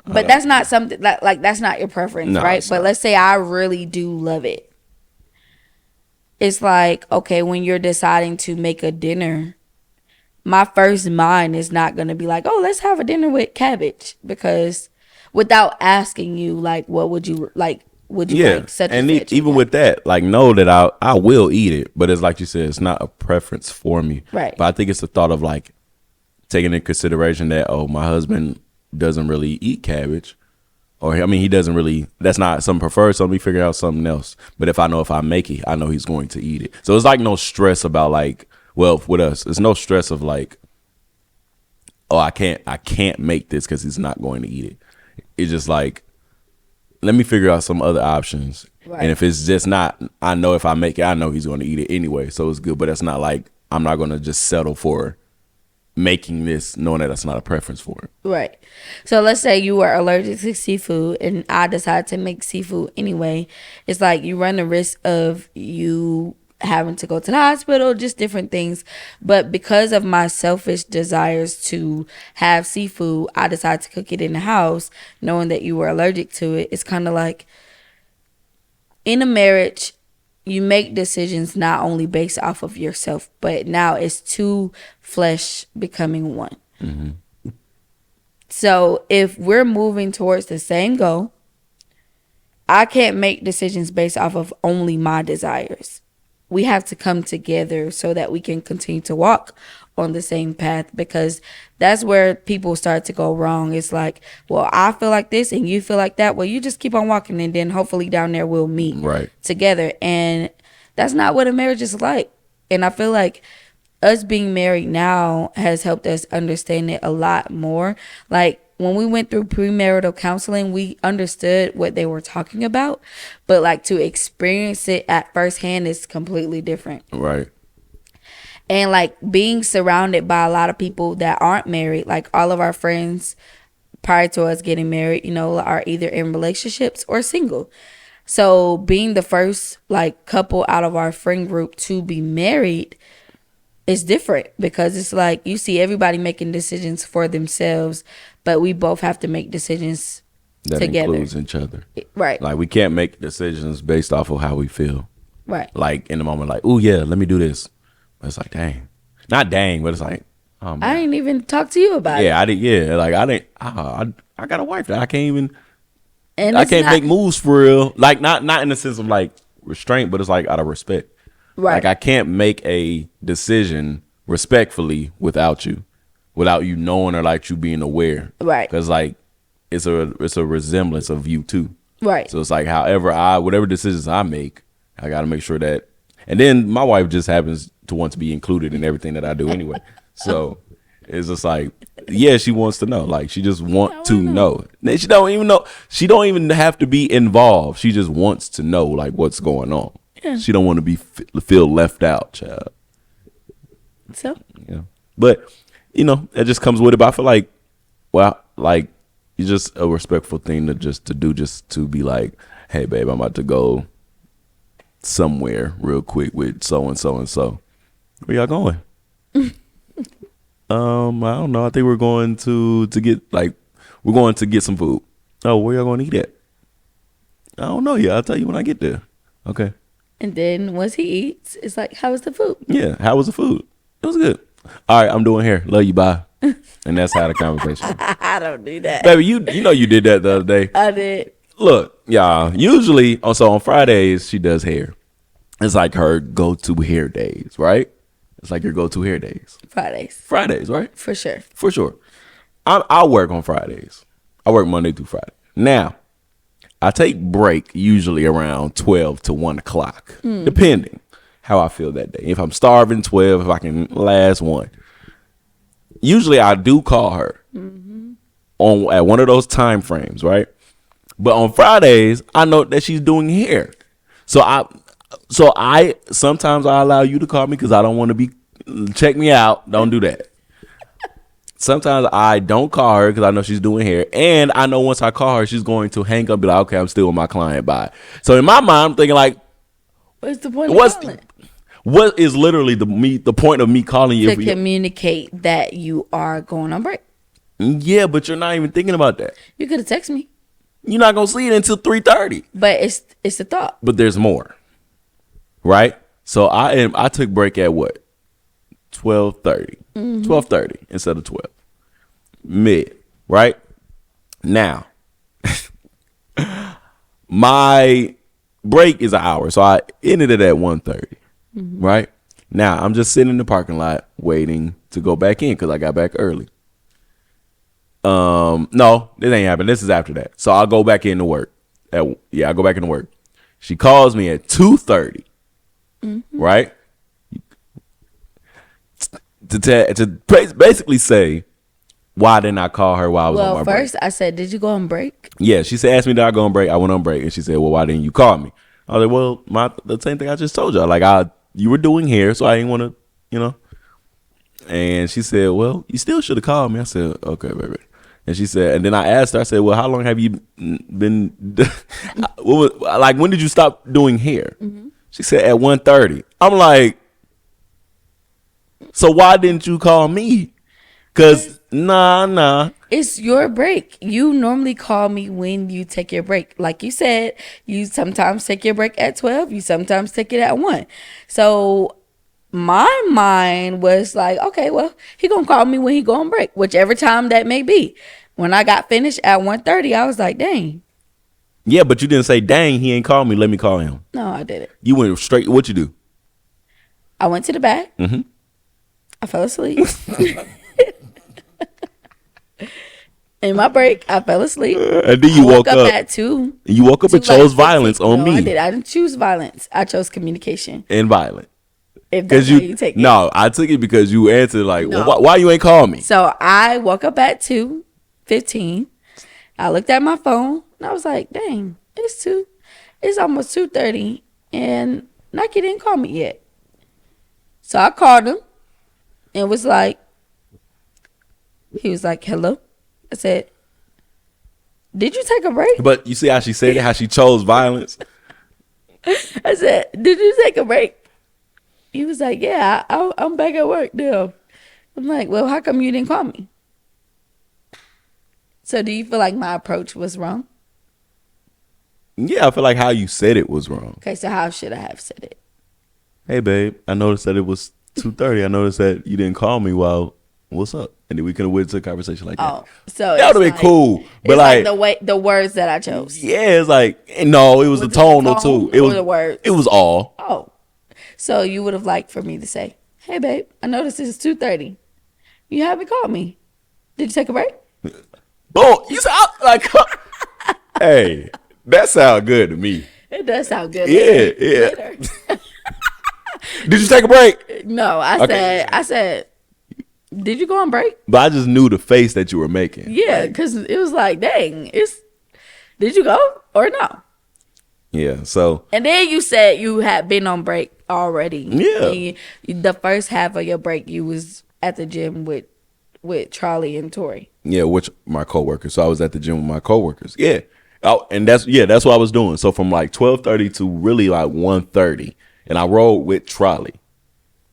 But that's not something like that's not your preference, No, right? it's But not. let's say I really do love it. It's like, okay, when you're deciding to make a dinner, my first mind is not going to be like, oh, let's have a dinner with cabbage, because without asking you, like, what would you like? Would you yeah. like such And and such? even with that, like know that I will eat it, but it's like you said, it's not a preference for me. Right. But I think it's the thought of like taking into consideration that, oh, my husband doesn't really eat cabbage, or I mean he doesn't really, that's not something preferred, so let me figure out something else. But if I make it, I know he's going to eat it. So it's like no stress about like, well, with us it's no stress of like, oh, I can't make this because he's not going to eat it. It's just like, let me figure out some other options. Right. And if it's just not, I know if I make it, I know he's going to eat it anyway, so it's good. But it's not like I'm not going to just settle for making this knowing that that's not a preference for it. Right. So let's say you are allergic to seafood and I decide to make seafood anyway. It's like you run the risk of you having to go to the hospital, just different things. But because of my selfish desires to have seafood, I decide to cook it in the house knowing that you were allergic to it. It's kind of like in a marriage, you make decisions not only based off of yourself, but now it's two flesh becoming one. So if we're moving towards the same goal, I can't make decisions based off of only my desires. We have to come together so that we can continue to walk on the same path, because that's where people start to go wrong. It's like, well, I feel like this and you feel like that. Well, you just keep on walking and then hopefully down there we'll meet Right. together. And that's not what a marriage is like. And I feel like us being married now has helped us understand it a lot more. Like when we went through premarital counseling, we understood what they were talking about, but like to experience it at firsthand is completely different. Right. And like being surrounded by a lot of people that aren't married, like all of our friends prior to us getting married, you know, are either in relationships or single. So being the first like couple out of our friend group to be married is different, because it's like you see everybody making decisions for themselves, but we both have to make decisions That together. includes each other. Right. Like we can't make decisions based off of how we feel. Right. Like in the moment, like, oh yeah, let me do this. But it's like, dang. Not dang, but it's like, oh man. I ain't even talk to you about it. Yeah, I did. Yeah, like I didn't. I got a wife that I can't even. And I it's can't not- make moves for real. Like not in the sense of like restraint, but it's like out of respect. Right. Like I can't make a decision respectfully without you knowing or like you being aware. Right. Because like it's a resemblance of you too. Right. So it's like whatever decisions I make, I got to make sure that. And then my wife just happens to want to be included in everything that I do anyway. So it's just like, yeah, she wants to know. Like she just want to know. And she don't even know. She don't even have to be involved. She just wants to know like what's going on. Yeah. She don't want to feel left out, child. So Yeah. But you know, it just comes with it. But I feel like, well, like it's just a respectful thing to do, just to be like, hey, babe, I'm about to go somewhere real quick with so and so and so. Where y'all going? I don't know. I think we're going to get some food. Oh, where y'all going to eat at? I don't know yet. I'll tell you when I get there. Okay. and then once he eats, it's like, how was the food? Yeah. How was the food? It was good. All right, I'm doing hair. Love you. Bye. And that's how the conversation. I don't do that. Baby, you know you did that the other day. I did. Look, y'all, usually also on Fridays she does hair. It's like her go-to hair days, right? It's like your go-to hair days. Fridays, Right? for sure. For sure. I work on Fridays. I work Monday through Friday. Now, I take break usually around 12 to 1 o'clock, depending how I feel that day. If I'm starving, 12. If I can last 1. Usually I do call her at one of those time frames, right? But on Fridays, I know that she's doing hair. So I sometimes I allow you to call me because I don't want to be check me out. Don't do that. Sometimes I don't call her because I know she's doing hair, and I know once I call her, she's going to hang up and be like, okay, I'm still with my client. Bye. So in my mind, I'm thinking like, What's the point of calling? what is literally the point of me calling you? To communicate that you are going on break. Yeah, but you're not even thinking about that. You could have texted me, You're not gonna see it until 3:30. but it's the thought. But there's more, right? So I took break at what? 12:30. 12:30 instead of 12. Mid, right? Now, my break is an hour, so I ended it at 1:30. Right? Now, I'm just sitting in the parking lot waiting to go back in because I got back early. No, this ain't happened. This is after that. So I'll go back into work. I go back into work. She calls me at 2:30. Right? To basically say, why didn't I call her while I was on my Well, break? first I said, did you go on break? Yeah, she asked me, did I go on break? I went on break, and she said, well, why didn't you call me? I was like, well, the same thing I just told you. Like, you were doing hair, so I didn't want to, And she said, well, you still should have called me. I said, okay, baby. And she said, and then I asked her, I said, well, how long have you been, when did you stop doing hair? She said, at 1:30. I'm like, so why didn't you call me? Because, nah. It's your break. You normally call me when you take your break. Like you said, you sometimes take your break at 12. You sometimes take it at 1. So my mind was like, okay, well, he gonna call me when he go on break, whichever time that may be. When I got finished at 1:30, I was like, dang. Yeah, but you didn't say, dang, he ain't called me. Let me call him. No, I didn't. You went straight. What you do? I went to the back. I fell asleep. In my break, I fell asleep. And then you I woke up at 2. You woke up and chose violence on No, me. I did. I didn't choose violence. I chose communication. And violent. If that's how you take it. No, I took it because you answered like, No. well, why you ain't call me? So I woke up at 2:15. 2:15. I looked at my phone and I was like, dang, it's almost 2:30 and NyKe didn't call me yet. So I called him and was like, he was like, hello. I said, did you take a break? But you see how she said it, how she chose violence? I said, did you take a break? He was like, yeah, I'm back at work now. I'm like, well, how come you didn't call me? So do you feel like my approach was wrong? Yeah, I feel like how you said it was wrong. Okay, so how should I have said it? Hey, babe, I noticed that it was 2:30. I noticed that you didn't call me while, what's up? And then we could have went to a conversation like that. Oh, so That would have been cool. But like the words that I chose. yeah, it's like, no, it was the tone though too. It was the words. It was all. Oh, so you would have liked for me to say, hey, babe, I noticed it's 2:30. You haven't called me. Did you take a break? Boom. You sound like, hey, that sounds good to me. It does sound good. Yeah, Later. Did you take a break? No, I said, did you go on break? But I just knew the face that you were making. Yeah, because it was like, dang, did you go or no? Yeah, so. And then you said you had been on break already. Yeah. The first half of your break, you was at the gym with Charlie and Tori. Yeah, which my coworkers. So I was at the gym with my coworkers. Yeah. Oh, and that's what I was doing. So from like 12:30 to really like 1:30, and I rode with Trolley.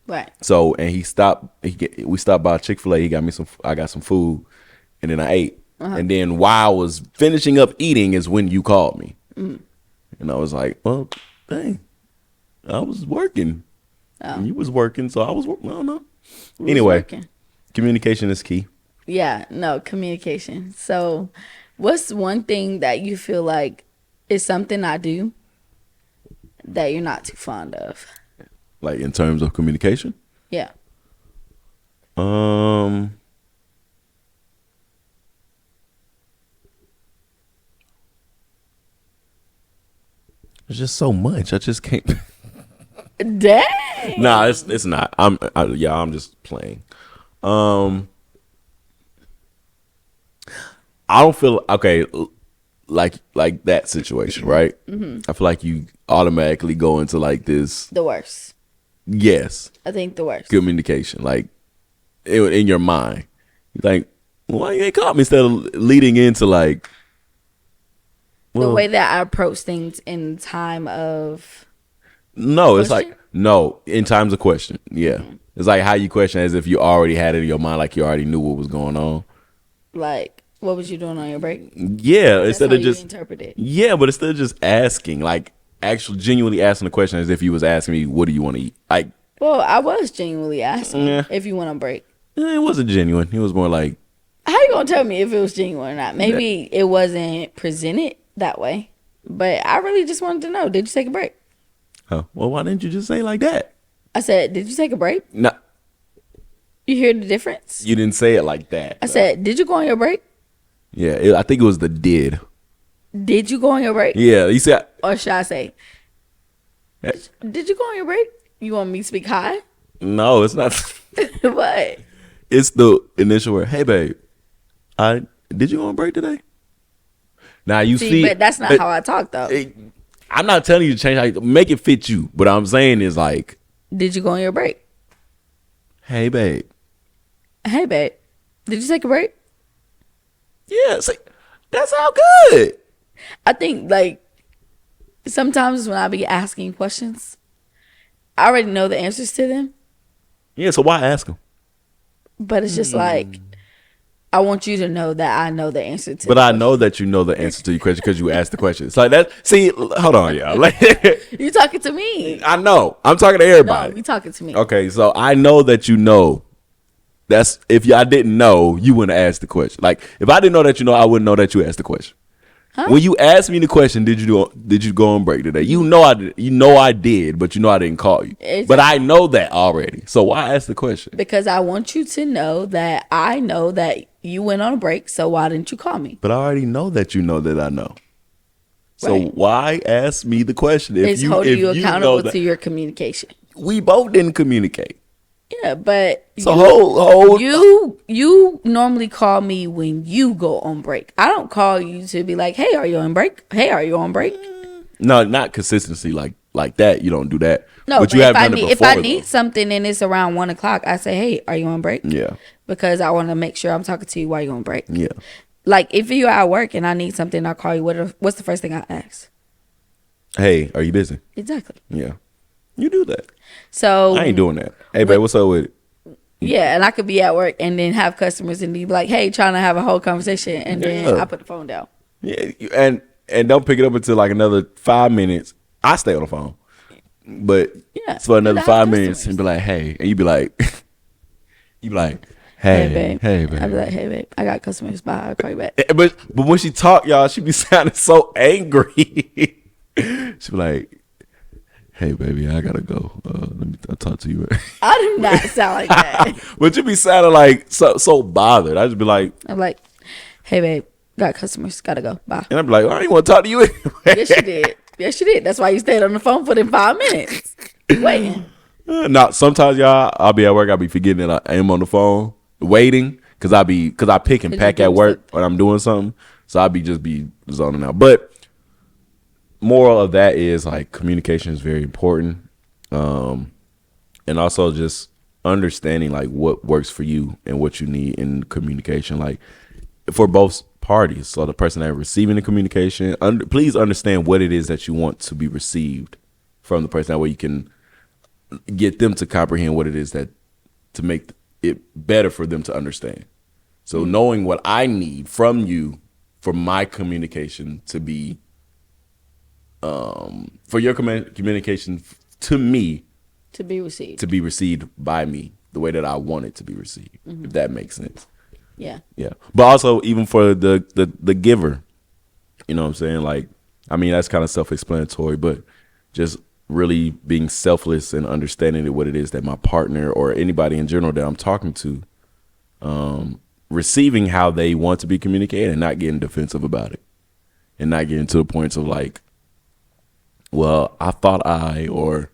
Right. So and we stopped by Chick-fil-A. I got some food, and then I ate. And then while I was finishing up eating is when you called me, and I was like, well, dang, I was working, and you was working, so I was working. I don't know. Anyway, communication is key. Yeah, no, communication. So what's one thing that you feel like is something I do that you're not too fond of? Like in terms of communication? Yeah. There's just so much. I just can't. Dang. Nah, it's not. I'm just playing. I don't feel okay. Like that situation, right? I feel like you automatically go into like this. The worst. Yes. I think the worst. Communication, like in your mind, you're like, why you ain't called me? Instead of leading into like, the way that I approach things in time of. No, question? It's like no in times of question. Yeah, it's like how you question as if you already had it in your mind, like you already knew what was going on. Like, what was you doing on your break? Yeah, That's instead how of just you interpret it. Yeah, but instead of just asking, like actually genuinely asking the question as if you was asking me, what do you want to eat? Like, well, I was genuinely asking if you went on break. It wasn't genuine. It was more like, how you gonna tell me if it was genuine or not? Maybe it wasn't presented that way, but I really just wanted to know, did you take a break? oh, well, why didn't you just say like that? I said, did you take a break? No, You hear the difference? you didn't say it like that. I said, did you go on your break? Yeah, I think it was the did. Did you go on your break? Yeah, you said. Or should I say, did you go on your break? You want me to speak high? No, it's not. What? It's the initial word. Hey, babe, did you go on break today? Now you see, but that's not how I talk though. I'm not telling you to change how you make it fit you. What I'm saying is like, did you go on your break? hey, babe. Hey, babe. Did you take a break? Yeah, see, that sound good. I think like sometimes when I be asking questions, I already know the answers to them. Yeah, so why ask them? But it's just like, I want you to know that I know the answer to. But I know that you know the answer to your question because you asked the question. It's like that. See, hold on, y'all. You talking to me? I know. I'm talking to everybody. No, you talking to me. Okay, so I know that you know. That's if I didn't know, you wouldn't ask the question. Like if I didn't know that you know, I wouldn't know that you asked the question. Huh? When you asked me the question, did you go on break today? You know I did. You know I did, but you know I didn't call you. Exactly. But I know that already. So why ask the question? Because I want you to know that I know that you went on a break. So why didn't you call me? But I already know that you know that I know. So why ask me the question? It's holding you accountable to your communication. We both didn't communicate. Yeah, but So hold. you normally call me when you go on break. I don't call you to be like, hey, are you on break? Hey, are you on break? No, not consistency like that. You don't do that. No, but but you have done it before. if I though. need something and it's around 1:00, I say, hey, are you on break? Yeah. Because I want to make sure I'm talking to you while you're on break. Yeah. Like if you're at work and I need something, I call you. What's the first thing I ask? Hey, are you busy? Exactly. Yeah. You do that. So I ain't doing that. Hey, babe, what's up with it? yeah, and I could be at work and then have customers and be like, hey, trying to have a whole conversation, and then I put the phone down. Yeah, and don't pick it up until like another 5 minutes. I stay on the phone, but Yeah, it's for another because I have 5 minutes and be like, hey, and you be like, hey, babe. babe. I'd be like, hey, babe, I got customers. Bye. I'll call you back. But when she talk, y'all, she be sounding so angry. She be like, hey, baby, I gotta go. I'll talk to you. I do not sound like that. But you be sounding like so bothered. I just be like, I'm like, hey, babe, got customers. Gotta go. Bye. and I be like, I ain't want to talk to you anyway. Yes, you did. Yes, you did. That's why you stayed on the phone for them 5 minutes waiting. Now, sometimes y'all, I'll be at work. I'll be forgetting that I am on the phone waiting because I pick and pack at work when I'm doing something. So I'll be zoning out. But moral of that is like communication is very important, and also just understanding like what works for you and what you need in communication, like for both parties. So the person that receiving the communication, please understand what it is that you want to be received from the person. That way you can get them to comprehend what it is that to make it better for them to understand. So knowing what I need from you for my communication to be, for your communication to me To be received. to be received by me the way that I want it to be received, if that makes sense. Yeah. Yeah. But also even for the giver, you know what I'm saying? Like, I mean, that's kind of self-explanatory, but just really being selfless and understanding what it is that my partner or anybody in general that I'm talking to, receiving how they want to be communicated and not getting defensive about it and not getting to the points of like, well, I thought or,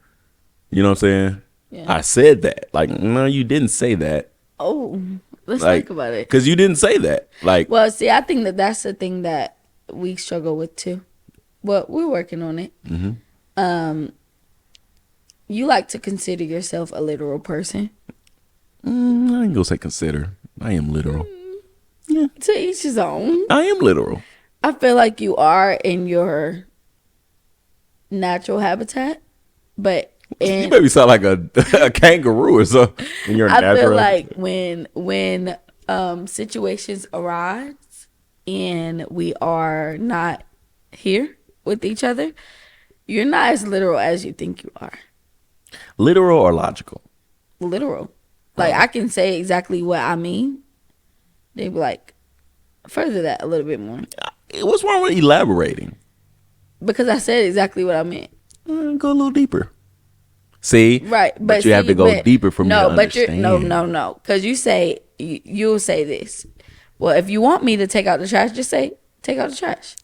you know what I'm saying? Yeah. I said that. Like, no, you didn't say that. Oh, let's Like, think about it. Because you didn't say that. Like, Well, see, I think that's the thing that we struggle with too. Well, we're working on it. You like to consider yourself a literal person. I ain't gonna say consider. I am literal. To each his own. I am literal. I feel like you are in your natural habitat, but You maybe sound like a kangaroo or something. In your I natural feel like when situations arise and we are not here with each other, you're not as literal as you think you are. literal or logical? Literal. Like I can say exactly what I mean. They be like, further that a little bit more. What's wrong with elaborating? Because I said exactly what I meant. Go a little deeper. See, Right, but you have to go deeper for me to understand. No. Because you say you'll say this. Well, if you want me to take out the trash, just say take out the trash.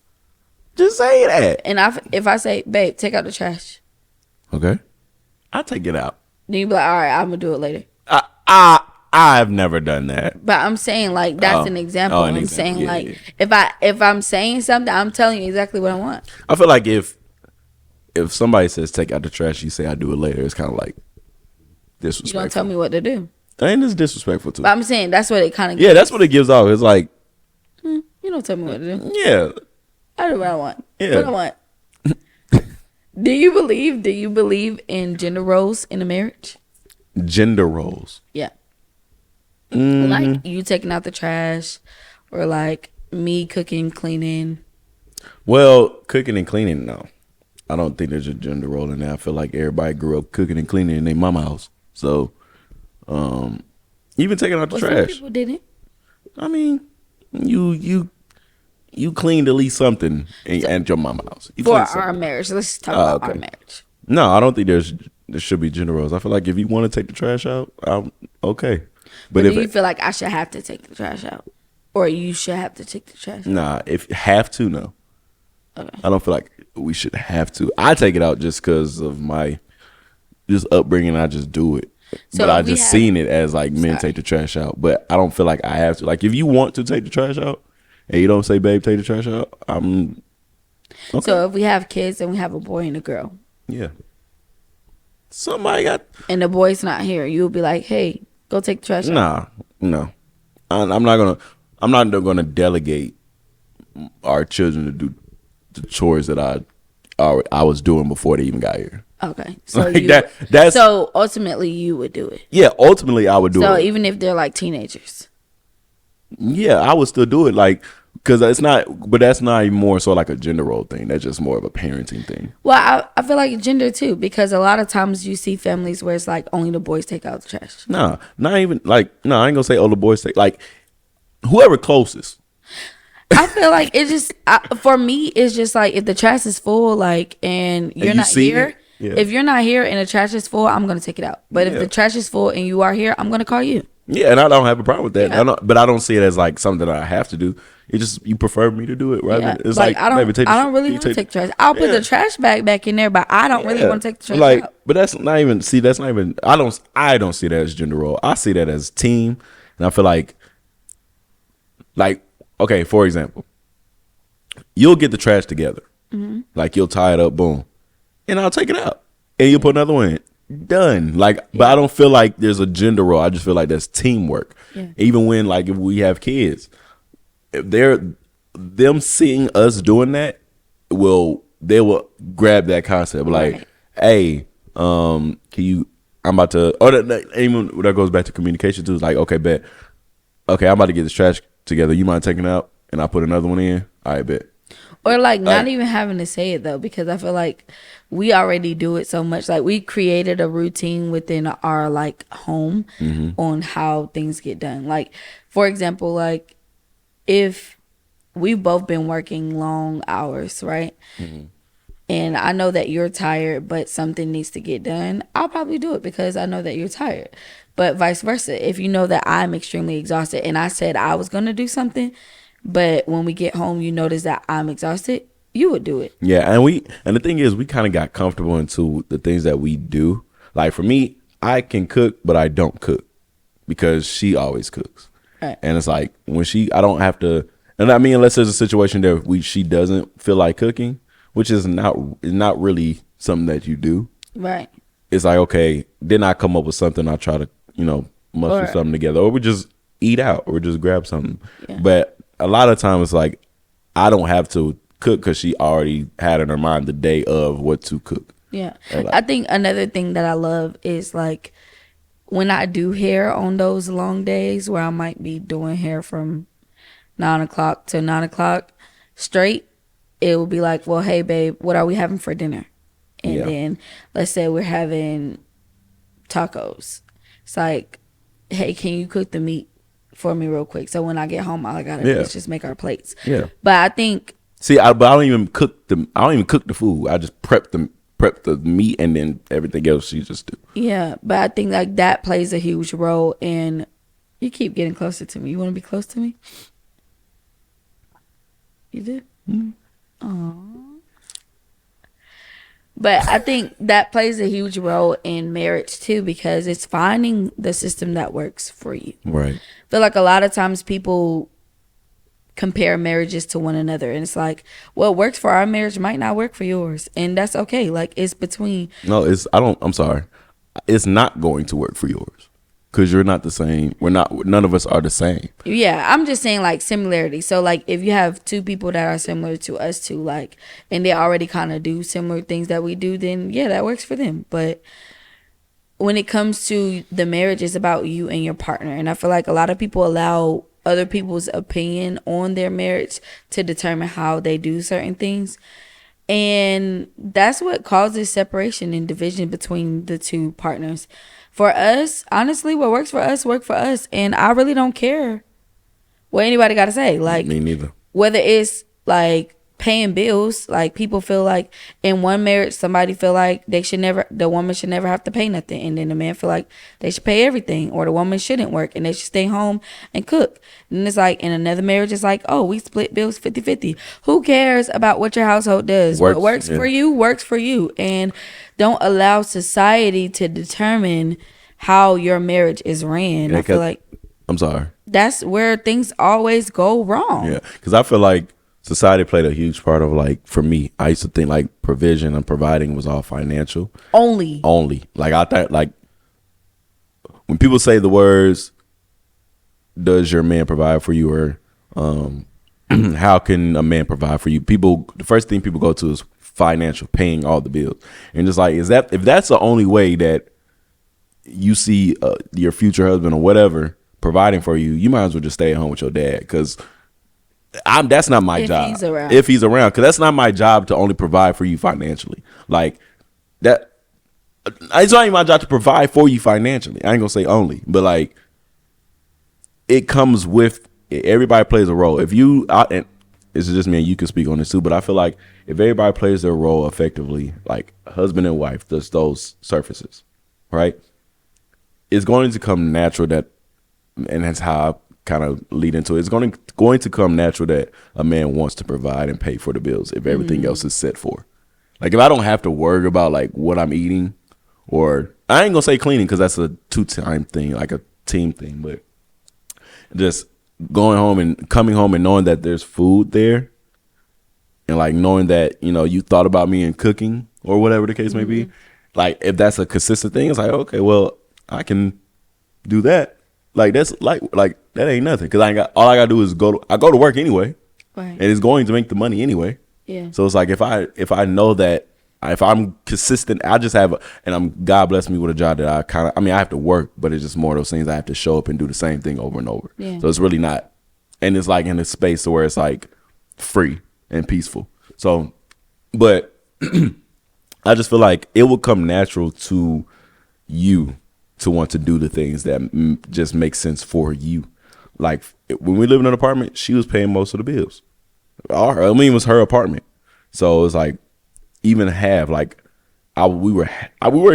Just say that. And if I say, babe, take out the trash, Okay, I'll take it out. then you be like, all right, I'm gonna do it later. I've never done that. But I'm saying like that's an example. an I'm example. saying Yeah, like yeah. if I'm saying something, I'm telling you exactly what I want. I feel like if somebody says take out the trash, you say I do it later. It's kind of like disrespectful. You don't tell me what to do. And it's disrespectful too. But I'm saying that's what it kind of Yeah, that's what it gives off. It's like, you don't tell me what to do. yeah, I do what I want. Yeah. What I want. Do you believe in gender roles in a marriage? gender roles. Yeah. Like you taking out the trash, or like me cooking, cleaning. Well, cooking and cleaning, no. I don't think there's a gender role in that. I feel like everybody grew up cooking and cleaning in their mama house. So, even taking out the Some trash. people didn't. I mean, you cleaned at least something at your mama house. You For cleaned our something. marriage, let's talk about our okay. marriage. No, I don't think there should be gender roles. I feel like if you want to take the trash out, okay. But But do you feel like I should have to take the trash out, or you should have to take the trash out? nah, if have to, no. Okay. I don't feel like we should have to. I take it out just because of my upbringing. I just do it. So but I if we just have- seen it as like men take the trash out. But I don't feel like I have to. Like if you want to take the trash out and you don't say, babe, take the trash out, I'm okay. So if we have kids and we have a boy and a girl, Yeah. Somebody got and the boy's not here, you'll be like, hey, go take the trash out. no. I'm not gonna delegate our children to do the chores that I was doing before they even got here. Okay. So Like you, that's so ultimately you would do it. yeah, ultimately I would do So it. even if they're like teenagers. Yeah, I would still do it, like, because it's not, but that's not even more so like a gender role thing. That's just more of a parenting thing. Well, I feel like gender too, because a lot of times you see families where it's like only the boys take out the trash. Nah, not even like, no, I ain't gonna say, oh, the boys take, like, whoever closest. I feel like it's just for me. It's just like if the trash is full, like, and you're you not see here. it? Yeah. If you're not here and the trash is full, I'm gonna take it out. But if Yeah. the trash is full and you are here, I'm gonna call you. Yeah, and I don't have a problem with that. Yeah. But I don't see it as like something that I have to do. It just, you prefer me to do it, right? Yeah. It's like I don't. baby, take the I don't really you want to take the trash. the- I'll put Yeah. the trash bag back in there, but I don't really Yeah. want to take the trash Like, out. but that's not even. See, that's not even. I don't see that as gender role. I see that as team, and I feel like, okay, for example, you'll get the trash together, like you'll tie it up, boom, and I'll take it out, and you'll put another one in. Done. Like, but I don't feel like there's a gender role. I just feel like that's teamwork. Yeah. Even when, like, if we have kids, if them seeing us doing that, they will grab that concept. Like, Right. hey, can you? I'm about to. Or that goes back to communication too. It's like, okay, bet. Okay, I'm about to get this trash together. You mind taking it out, and I put another one in. All right, bet. Or like not Like- even having to say it though, because I feel like we already do it so much. Like we created a routine within our like home on how things get done. Like for example, like if we've both been working long hours, right? And I know that you're tired, but something needs to get done, I'll probably do it because I know that you're tired. But vice versa, if you know that I'm extremely exhausted and I said I was going to do something, but when we get home, you notice that I'm exhausted, you would do it. Yeah, and the thing is, we kind of got comfortable into the things that we do. Like for me, I can cook, but I don't cook because she always cooks. Right. And it's like when I don't have to. And I mean, unless there's a situation that she doesn't feel like cooking, which is not really something that you do. Right. It's like, okay, then I come up with something. I try to muster Or- something together, or we just eat out, or just grab something. Yeah. But a lot of times, it's like I don't have to cook because she already had in her mind the day of what to cook. Yeah. And like- I think another thing that I love is like when I do hair on those long days where I might be doing hair from 9 o'clock to 9 o'clock straight, it will be like, well, hey, babe, what are we having for dinner? And Yeah. then let's say we're having tacos. It's like, hey, can you cook the meat for me real quick? So when I get home, all I gotta do Yeah. is just make our plates. Yeah. But I think See, but I don't even cook the food. I just prep the meat and then everything else she just do. yeah, but I think like that plays a huge role in. You keep getting closer to me. You want to be close to me? You do? Aww. But I think that plays a huge role in marriage too, because it's finding the system that works for you. Right. I feel like a lot of times people compare marriages to one another, and it's like what works for our marriage might not work for yours, and that's okay. Like it's between. No, I'm sorry. It's not going to work for yours because you're not the same. None of us are the same. Yeah, I'm just saying like similarity. So like if you have two people that are similar to us two, like, and they already kind of do similar things that we do, then yeah, that works for them. But when it comes to the marriage, it's about you and your partner, and I feel like a lot of people allow other people's opinion on their marriage to determine how they do certain things. And that's what causes separation and division between the two partners. For us, honestly, what works for us, work for us. And I really don't care what anybody got to say. Like, Me neither. whether it's like paying bills, like people feel like in one marriage, somebody feel like the woman should never have to pay nothing. And then the man feel like they should pay everything, or the woman shouldn't work and they should stay home and cook. And it's like in another marriage, it's like, oh, we split bills 50-50. Who cares about what your household does? What works yeah. for you works for you. And don't allow society to determine how your marriage is ran. I feel like I'm sorry. that's where things always go wrong. Yeah, because I feel like society played a huge part of, like, for me, I used to think like provision and providing was all financial Only. only. Like I thought, like when people say the words, "Does your man provide for you?" or "How can a man provide for you?" People, the first thing people go to is financial, paying all the bills, and just like, is that, if that's the only way that you see your future husband or whatever providing for you, you might as well just stay at home with your dad, because that's not my If job. he's around. If he's around, because that's not my job to only provide for you financially. Like that, it's not even my job to provide for you financially. I ain't gonna say only, but like it comes with, everybody plays a role. If you, and it's just me and you can speak on this too, but I feel like if everybody plays their role effectively, like husband and wife, just those surfaces, right? It's going to come natural that, and that's how I kind of lead into it. It's going to come natural that a man wants to provide and pay for the bills if everything else is set for. Like if I don't have to worry about like what I'm eating, or I ain't gonna say cleaning because that's a 2-time thing, like a team thing, but just going home and coming home and knowing that there's food there, and like knowing that, you know, you thought about me in cooking or whatever the case may be. Like if that's a consistent thing, it's like, okay, well, I can do that. Like that's like that ain't nothing, because I ain't got, all I gotta do is I go to work anyway, Right. and it's going to make the money anyway. Yeah. So it's like if I know that if I'm consistent, I just have and God bless me with a job that I have to work, but it's just more of those things I have to show up and do the same thing over and over. Yeah. So it's really not, and it's like in a space where it's like free and peaceful. So, but I just feel like it will come natural to you to want to do the things that just make sense for you. Like when we lived in an apartment, she was paying most of the bills. It was her apartment, so it was like even half. Like we were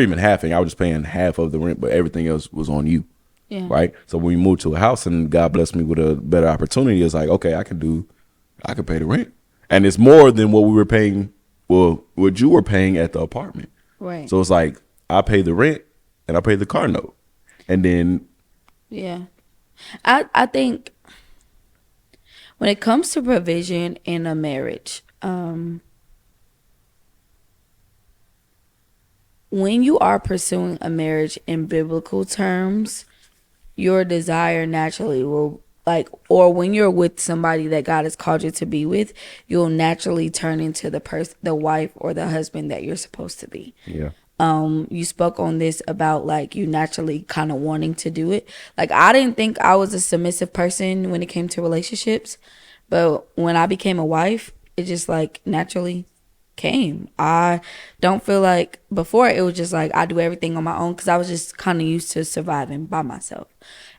even halving. I was just paying half of the rent, but everything else was on you. Yeah. Right. So when we moved to a house and God blessed me with a better opportunity, it's like, okay, I can pay the rent, and it's more than what we were paying. Well, what you were paying at the apartment. Right. So it's like I pay the rent and I pay the car note, and then Yeah. I think when it comes to provision in a marriage, when you are pursuing a marriage in biblical terms, your desire naturally will, like, or when you're with somebody that God has called you to be with, you'll naturally turn into the wife or the husband that you're supposed to be. yeah. You spoke on this about like you naturally kind of wanting to do it. Like I didn't think I was a submissive person when it came to relationships, but when I became a wife, it just like naturally came. I don't feel like before it was just like I do everything on my own, because I was just kind of used to surviving by myself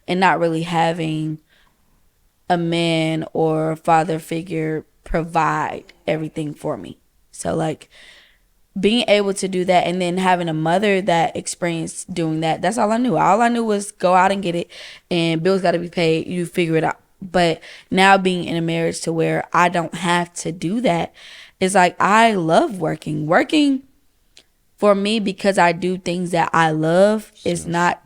and not really having a man or father figure provide everything for me. So like being able to do that, and then having a mother that experienced doing that, that's all I knew. All I knew was go out and get it, and bills got to be paid, you figure it out. But now being in a marriage to where I don't have to do that, it's like I love working for me, because I do things that I love. It's not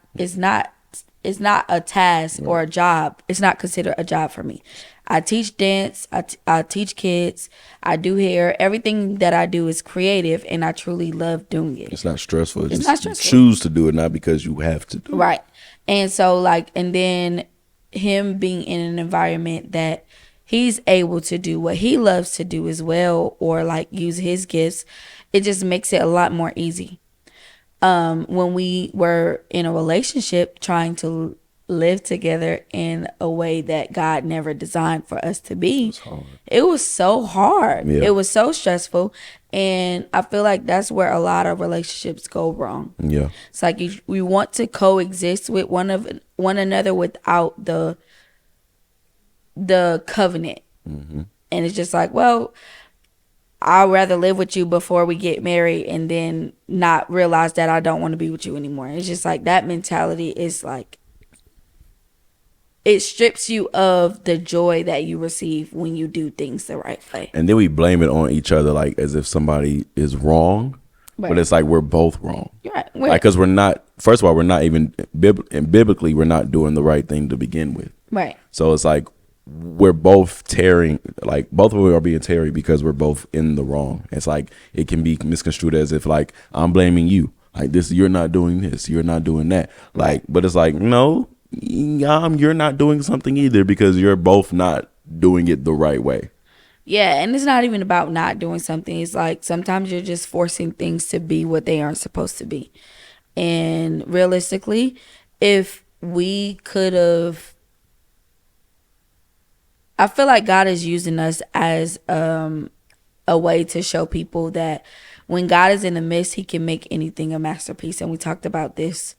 a task or a job. It's not considered a job for me. I teach dance. I teach kids. I do hair. Everything that I do is creative, and I truly love doing it. It's not stressful. It's just not stressful. Choose to do it, not because you have to do it. Right. And so like, and then him being in an environment that he's able to do what he loves to do as well, or like use his gifts, it just makes it a lot more easy. When we were in a relationship trying to live together in a way that God never designed for us to be, it was so hard. Yeah. It was so stressful. And I feel like that's where a lot of relationships go wrong. Yeah. It's like we want to coexist with one another without the covenant. Mm-hmm. And it's just like, well, I'd rather live with you before we get married, and then not realize that I don't want to be with you anymore. It's just like that mentality is like, it strips you of the joy that you receive when you do things the right way. And then we blame it on each other, like as if somebody is wrong but it's like we're both wrong. Right. Like, because we're not, first of all, we're not even, and biblically, we're not doing the right thing to begin with. Right. So it's like we're both tearing, like both of us are being tarried because we're both in the wrong. It's like it can be misconstrued as if like I'm blaming you, like this, you're not doing this, you're not doing that, like, but it's like no, you're not doing something either because you're both not doing it the right way. Yeah, and it's not even about not doing something. It's like sometimes you're just forcing things to be what they aren't supposed to be. And realistically, if we could have, I feel like God is using us as a way to show people that when God is in the midst, he can make anything a masterpiece. And we talked about this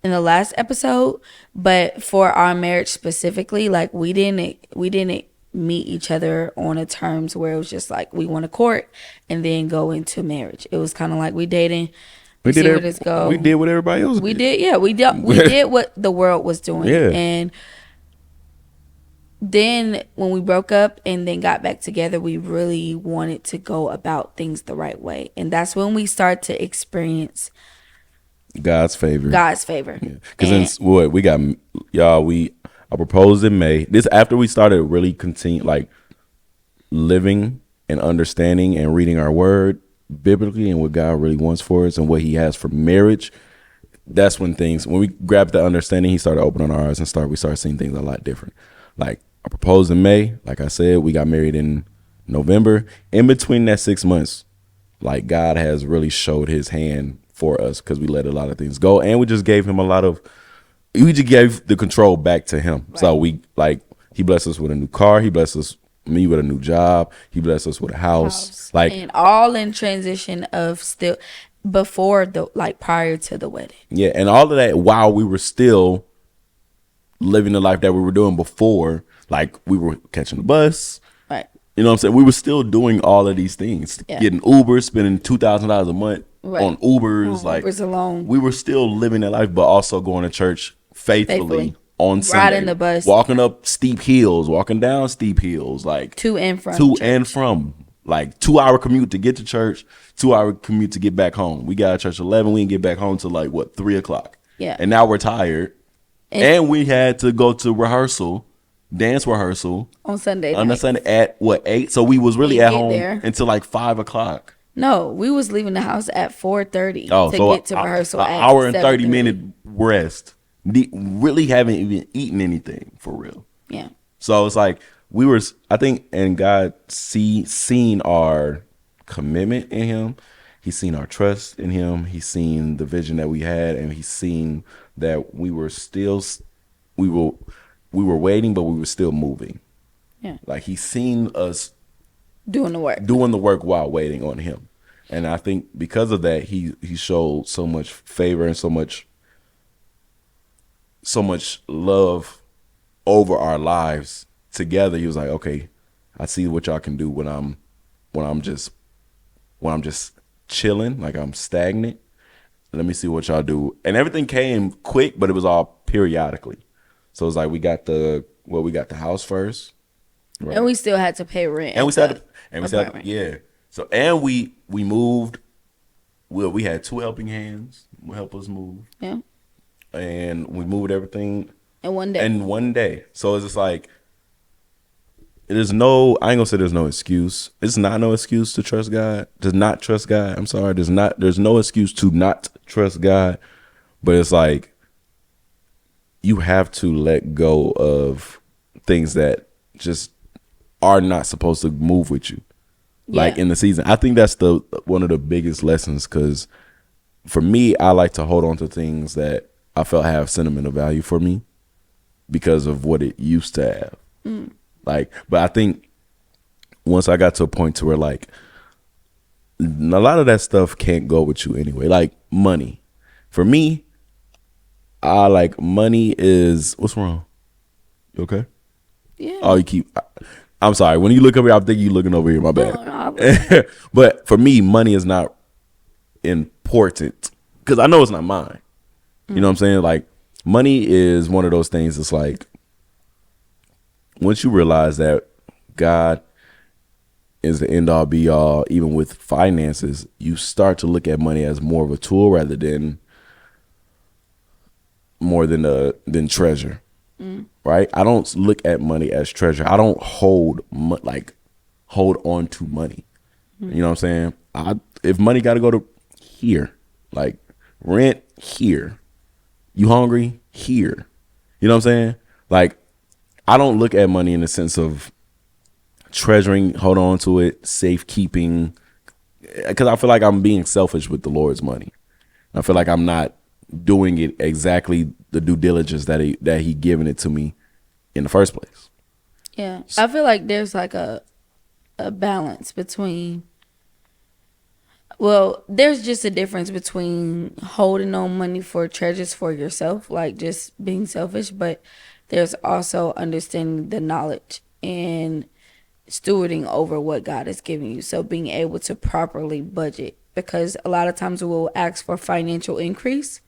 in the last episode, but for our marriage specifically, like we didn't meet each other on a terms where it was just like we want to court and then go into marriage. It was kind of like we dating. We did see where this go. We did what everybody else did. We did, yeah. We did what the world was doing. Yeah. And then when we broke up and then got back together, we really wanted to go about things the right way. And that's when we start to experience God's favor. Because then what we got, y'all, I proposed in May. This after we started really like living and understanding and reading our word biblically and what God really wants for us and what he has for marriage. That's when we grabbed the understanding, he started opening our eyes and we started seeing things a lot different. Like I proposed in May. Like I said, we got married in November. In between that 6 months, like God has really showed his hand for us because we let a lot of things go and we just gave him we just gave the control back to him. Right. So he blessed us with a new car. He blessed me with a new job. He blessed us with a house. Like, and all in transition of still before prior to the wedding. Yeah. And all of that while we were still living the life that we were doing before. Like we were catching the bus. Right. You know what I'm saying? We were still doing all of these things. Yeah. Getting Uber, spending $2,000 a month on Ubers. Ubers alone. We were still living that life, but also going to church faithfully on Sunday. Riding the bus. Walking up steep hills, walking down steep hills. Like to and from. Like 2-hour commute to get to church, 2-hour commute to get back home. We got to church 11. We didn't get back home till 3 o'clock. Yeah. And now we're tired. And we had to go to dance rehearsal on Sunday at 8. So we was really at home until 5 o'clock. No, we was leaving the house at 4:30 get to rehearsal. An hour and 30-minute rest. Really haven't even eaten anything for real. Yeah. So it's like I think, and God seen our commitment in him. He's seen our trust in him. He's seen the vision that we had, and he's seen that we were waiting, but we were still moving. Yeah. Like he's seen us doing the work while waiting on him. And I think because of that, he showed so much favor and so much love over our lives together. He was like, okay, I see what y'all can do when I'm just chilling, like I'm stagnant. Let me see what y'all do. And everything came quick, but it was all periodically. So it's like we got the house first. Right. And we still had to pay rent. Yeah. So and we moved. We had 2 helping hands who help us move. Yeah. And we moved everything in one day. So it's just like I ain't gonna say there's no excuse. It's not no excuse to trust God. To not trust God. I'm sorry. There's no excuse to not trust God. But it's like you have to let go of things that just are not supposed to move with you. Like in the season. I think that's one of the biggest lessons, because for me, I like to hold on to things that I felt have sentimental value for me because of what it used to have. Mm. But I think once I got to a point to where a lot of that stuff can't go with you anyway. Like money. For me, money is, what's wrong? You okay? Yeah. Oh, I'm sorry. When you look over here, I'm thinking you looking over here. My bad. No. But for me, money is not important because I know it's not mine. You know what I'm saying? Like money is one of those things. It's like once you realize that God is the end all be all. Even with finances, you start to look at money as more of a tool rather than more than treasure. Right? I don't look at money as treasure. I don't hold on to money. You know what I'm saying? If money got to go to here, like rent here, you hungry here. You know what I'm saying? Like, I don't look at money in the sense of treasuring, hold on to it, safekeeping, because I feel like I'm being selfish with the Lord's money. I feel like I'm not doing it exactly the due diligence that he given it to me in the first place. Yeah. I feel like there's like a balance between, well, there's just a difference between holding on money for treasures for yourself, like just being selfish, but there's also understanding the knowledge and stewarding over what God has given you. So being able to properly budget, because a lot of times we'll ask for financial increase,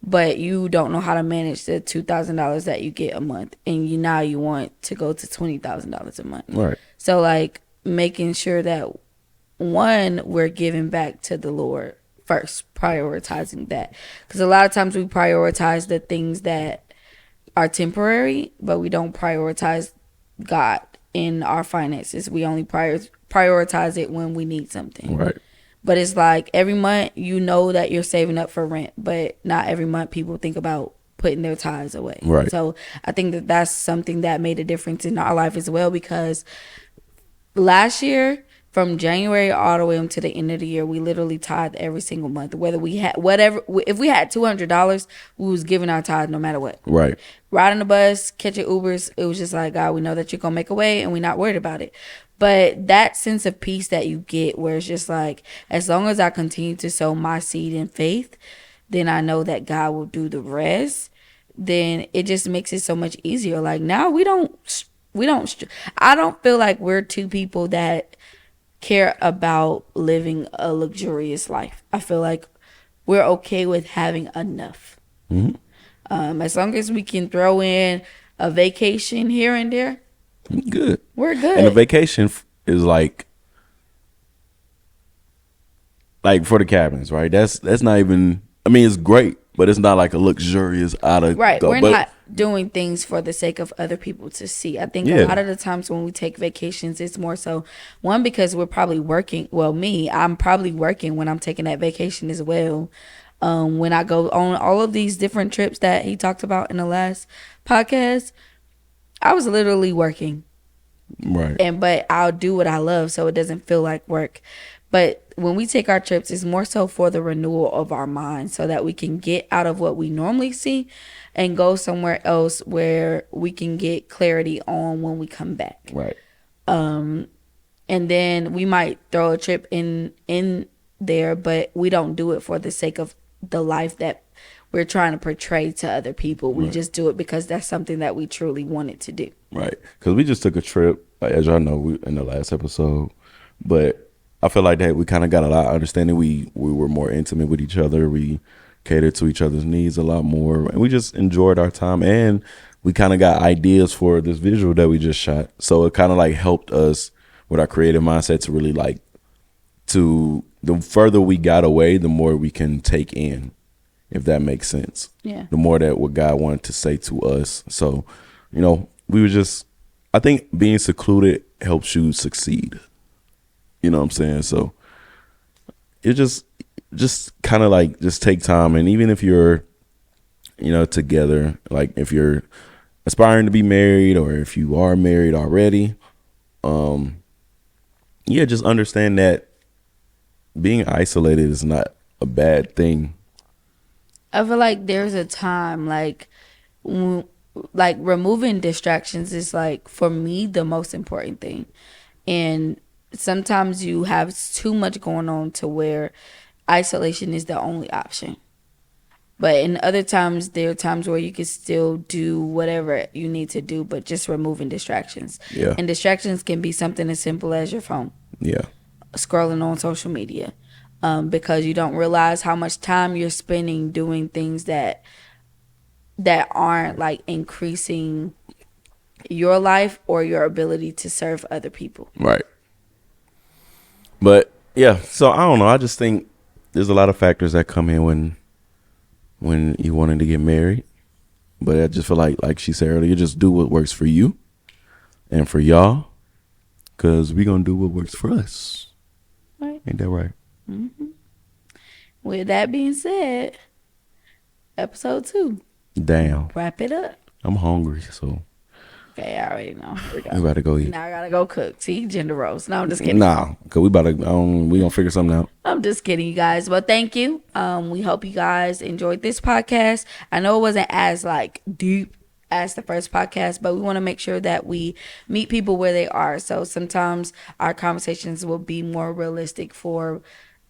but you don't know how to manage the $2,000 that you get a month, and now you want to go to $20,000 a month. Right. So like making sure that, one, we're giving back to the Lord first, prioritizing that, because a lot of times we prioritize the things that are temporary, but we don't prioritize God in our finances. We only prioritize it when we need something. Right. But it's like every month you know that you're saving up for rent, but not every month people think about putting their tithes away. Right. So I think that that's something that made a difference in our life as well, because last year, from January all the way up to the end of the year, we literally tithed every single month. Whether we had whatever, if we had $200, we was giving our tithe no matter what. Right. Riding the bus, catching Ubers, it was just like, God, we know that you're gonna make a way, and we're not worried about it. But that sense of peace that you get, where it's just like, as long as I continue to sow my seed in faith, then I know that God will do the rest. Then it just makes it so much easier. Like now we don't. I don't feel like we're two people that care about living a luxurious life. I feel like we're okay with having enough. As long as we can throw in a vacation here and there, Good. we're good. And the vacation is like for the cabins, right? That's not even. I mean, it's great, but it's not like a luxurious out of Right. We're but, not doing things for the sake of other people to see. I think Yeah. a lot of the times when we take vacations, it's more so, one, because we're probably working. Well, I'm probably working when I'm taking that vacation as well. When I go on all of these different trips that he talked about in the last podcast, I was literally working. Right. But I'll do what I love, so it doesn't feel like work. But when we take our trips, it's more so for the renewal of our mind, so that we can get out of what we normally see and go somewhere else where we can get clarity on when we come back. Right. And then we might throw a trip in there, but we don't do it for the sake of the life that we're trying to portray to other people. We just do it because that's something that we truly wanted to do. Right. Because we just took a trip, as y'all know, in the last episode. But I feel like that we kind of got a lot of understanding. We were more intimate with each other. We catered to each other's needs a lot more. And we just enjoyed our time. And we kind of got ideas for this visual that we just shot. So it kind of like helped us with our creative mindset to really like, the further we got away, the more we can take in, if that makes sense. Yeah. The more that what God wanted to say to us. So, we were just, I think being secluded helps you succeed. You know what I'm saying? So it just kind of like just take time. And even if you're, together, like if you're aspiring to be married or if you are married already, just understand that being isolated is not a bad thing. I feel like there's a time like removing distractions is like, for me, the most important thing. And sometimes you have too much going on to where isolation is the only option. But in other times, there are times where you can still do whatever you need to do, but just removing distractions. Yeah. And distractions can be something as simple as your phone. Yeah. Scrolling on social media, because you don't realize how much time you're spending doing things that aren't like increasing your life or your ability to serve other people. Right. But yeah, so I don't know. I just think there's a lot of factors that come in when you wanting to get married. But I just feel like she said earlier, just do what works for you and for y'all, cause we gonna do what works for us. Right. Ain't that right? With that being said, episode 2. Damn, Wrap it up. I'm hungry, so Okay, I already know. Here we go. we about to go eat. Now I gotta go cook. See, gender roles. No, I'm just kidding. Nah, cause we gonna figure something out. I'm just kidding, you guys. But thank you. We hope you guys enjoyed this podcast. I know it wasn't as like deep as the first podcast, but we want to make sure that we meet people where they are. So sometimes our conversations will be more realistic for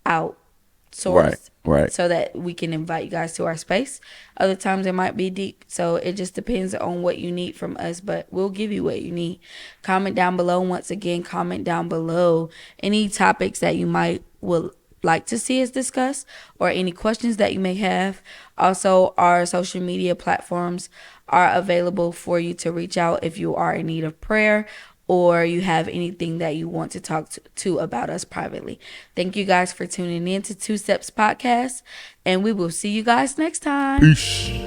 outsourced. Right. So that we can invite you guys to our space. Other times it might be deep. So it just depends on what you need from us, but we'll give you what you need. Comment down below. Once again, comment down below any topics that you might would like to see us discuss or any questions that you may have. Also, our social media platforms are available for you to reach out if you are in need of prayer or you have anything that you want to talk to about us privately. Thank you guys for tuning in to Two Steps Podcast, and we will see you guys next time. Peace.